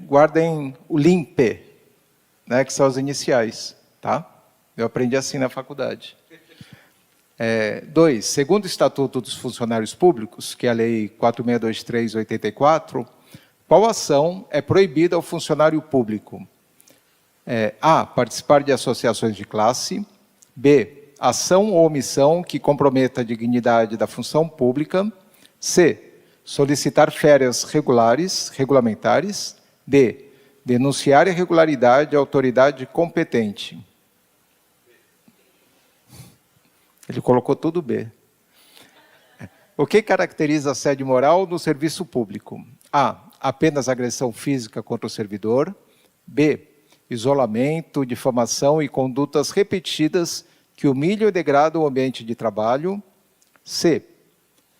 Guardem o LIMPE, né, que são as iniciais, tá? Eu aprendi assim na faculdade. 2. Segundo o Estatuto dos Funcionários Públicos, que é a Lei 4623/84, qual ação é proibida ao funcionário público? A. Participar de associações de classe. B. Ação ou omissão que comprometa a dignidade da função pública. C. Solicitar férias regulamentares. D. Denunciar irregularidade à autoridade competente. Ele colocou tudo B. O que caracteriza assédio moral no serviço público? A. Apenas agressão física contra o servidor. B. Isolamento, difamação e condutas repetidas que humilham e degradam o ambiente de trabalho. C.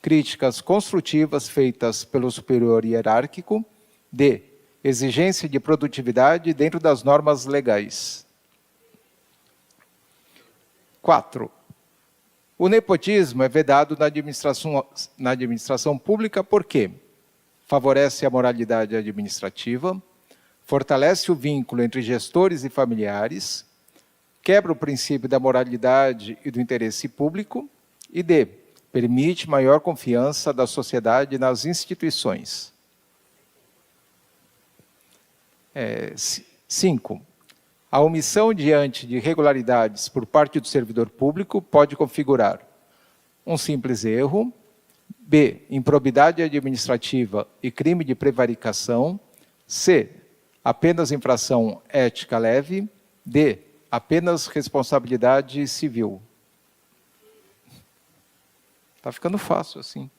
Críticas construtivas feitas pelo superior hierárquico. D. Exigência de produtividade dentro das normas legais. 4. O nepotismo é vedado na administração pública por quê? Favorece a moralidade administrativa, fortalece o vínculo entre gestores e familiares, quebra o princípio da moralidade e do interesse público, e D. Permite maior confiança da sociedade nas instituições. 5. A omissão diante de irregularidades por parte do servidor público pode configurar um simples erro. B. Improbidade administrativa e crime de prevaricação. C. Apenas infração ética leve. D. Apenas responsabilidade civil. Está ficando fácil assim.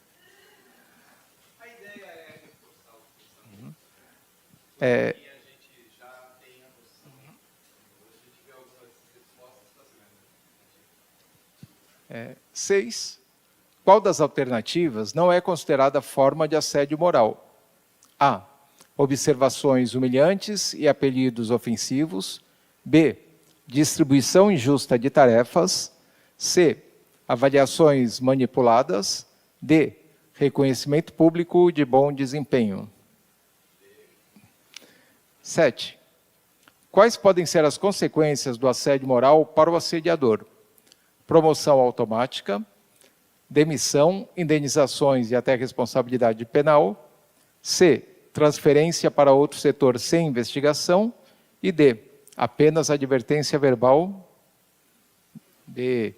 A ideia é reforçar o pensamento. A gente já tem a noção. Se a gente tiver algumas respostas, está 6. Qual das alternativas não é considerada forma de assédio moral? A. Observações humilhantes e apelidos ofensivos. B. Distribuição injusta de tarefas. C. Avaliações manipuladas. D. Reconhecimento público de bom desempenho. 7. Quais podem ser as consequências do assédio moral para o assediador? Promoção automática, demissão, indenizações e até responsabilidade penal. C. Transferência para outro setor sem investigação. E D. Apenas advertência verbal. D.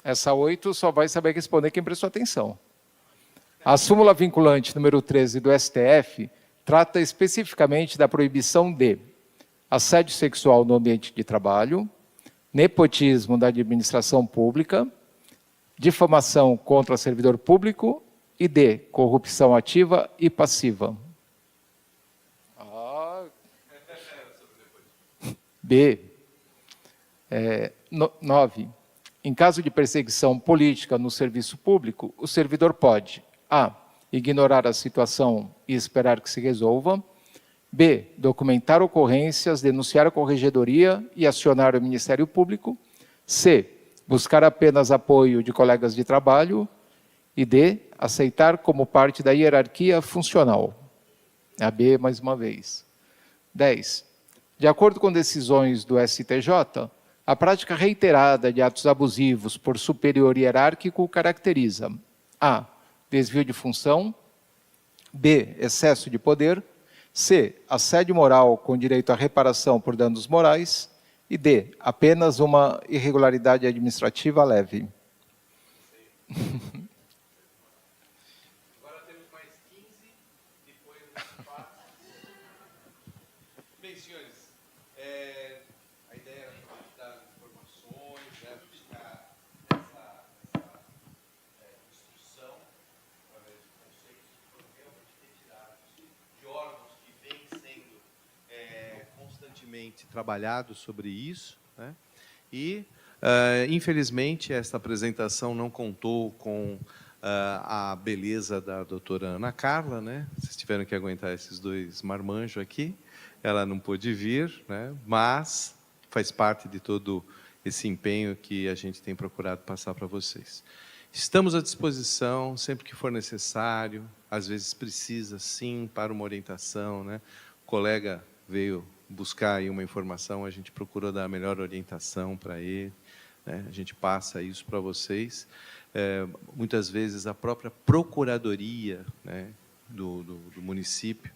Essa 8 só vai saber responder quem prestou atenção. A súmula vinculante número 13 do STF trata especificamente da proibição de assédio sexual no ambiente de trabalho, nepotismo da administração pública, difamação contra servidor público e D. Corrupção ativa e passiva. B. 9. Em caso de perseguição política no serviço público, o servidor pode: A. Ignorar a situação e esperar que se resolva. B. Documentar ocorrências, denunciar a corregedoria e acionar o Ministério Público. C. Buscar apenas apoio de colegas de trabalho. E D. Aceitar como parte da hierarquia funcional. A B, mais uma vez. 10. De acordo com decisões do STJ, a prática reiterada de atos abusivos por superior hierárquico caracteriza: A. Desvio de função. B. Excesso de poder. C. Assédio moral com direito à reparação por danos morais. E D. Apenas uma irregularidade administrativa leve. Agora temos mais 15, depois mais 4. Bem, senhores, a ideia era dar informações, buscar essa instrução, através de conceitos que foram realmente retirados de órgãos que vêm sendo constantemente trabalhados sobre isso, né? E, infelizmente, esta apresentação não contou com a beleza da doutora Ana Carla, né? Vocês tiveram que aguentar esses dois marmanjos aqui. Ela não pôde vir, né? Mas faz parte de todo esse empenho que a gente tem procurado passar para vocês. Estamos à disposição sempre que for necessário. Às vezes precisa, sim, para uma orientação, né? O colega veio buscar aí uma informação, a gente procurou dar a melhor orientação para ele, né? A gente passa isso para vocês. Muitas vezes a própria procuradoria, né, do município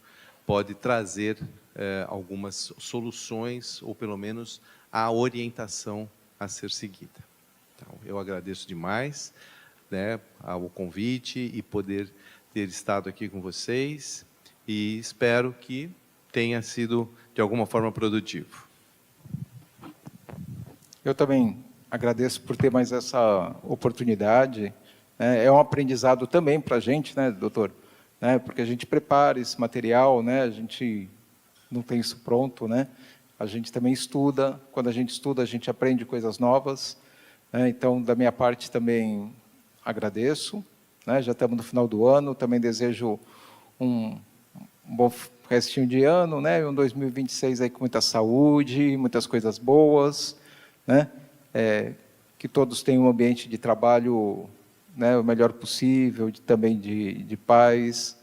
pode trazer algumas soluções, ou pelo menos a orientação a ser seguida. Então, eu agradeço demais, né, o convite e poder ter estado aqui com vocês, e espero que tenha sido, de alguma forma, produtivo. Eu também agradeço por ter mais essa oportunidade. É um aprendizado também para a gente, né, doutor? Porque a gente prepara esse material, né, a gente não tem isso pronto, né? A gente também estuda. Quando a gente estuda, a gente aprende coisas novas. Então, da minha parte, também agradeço. Né? Já estamos no final do ano. Também desejo um bom restinho de ano, né? Um 2026 aí com muita saúde, muitas coisas boas, né? Que todos tenham um ambiente de trabalho, né, o melhor possível, também de paz,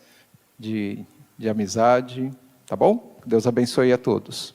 de amizade, tá bom? Deus abençoe a todos.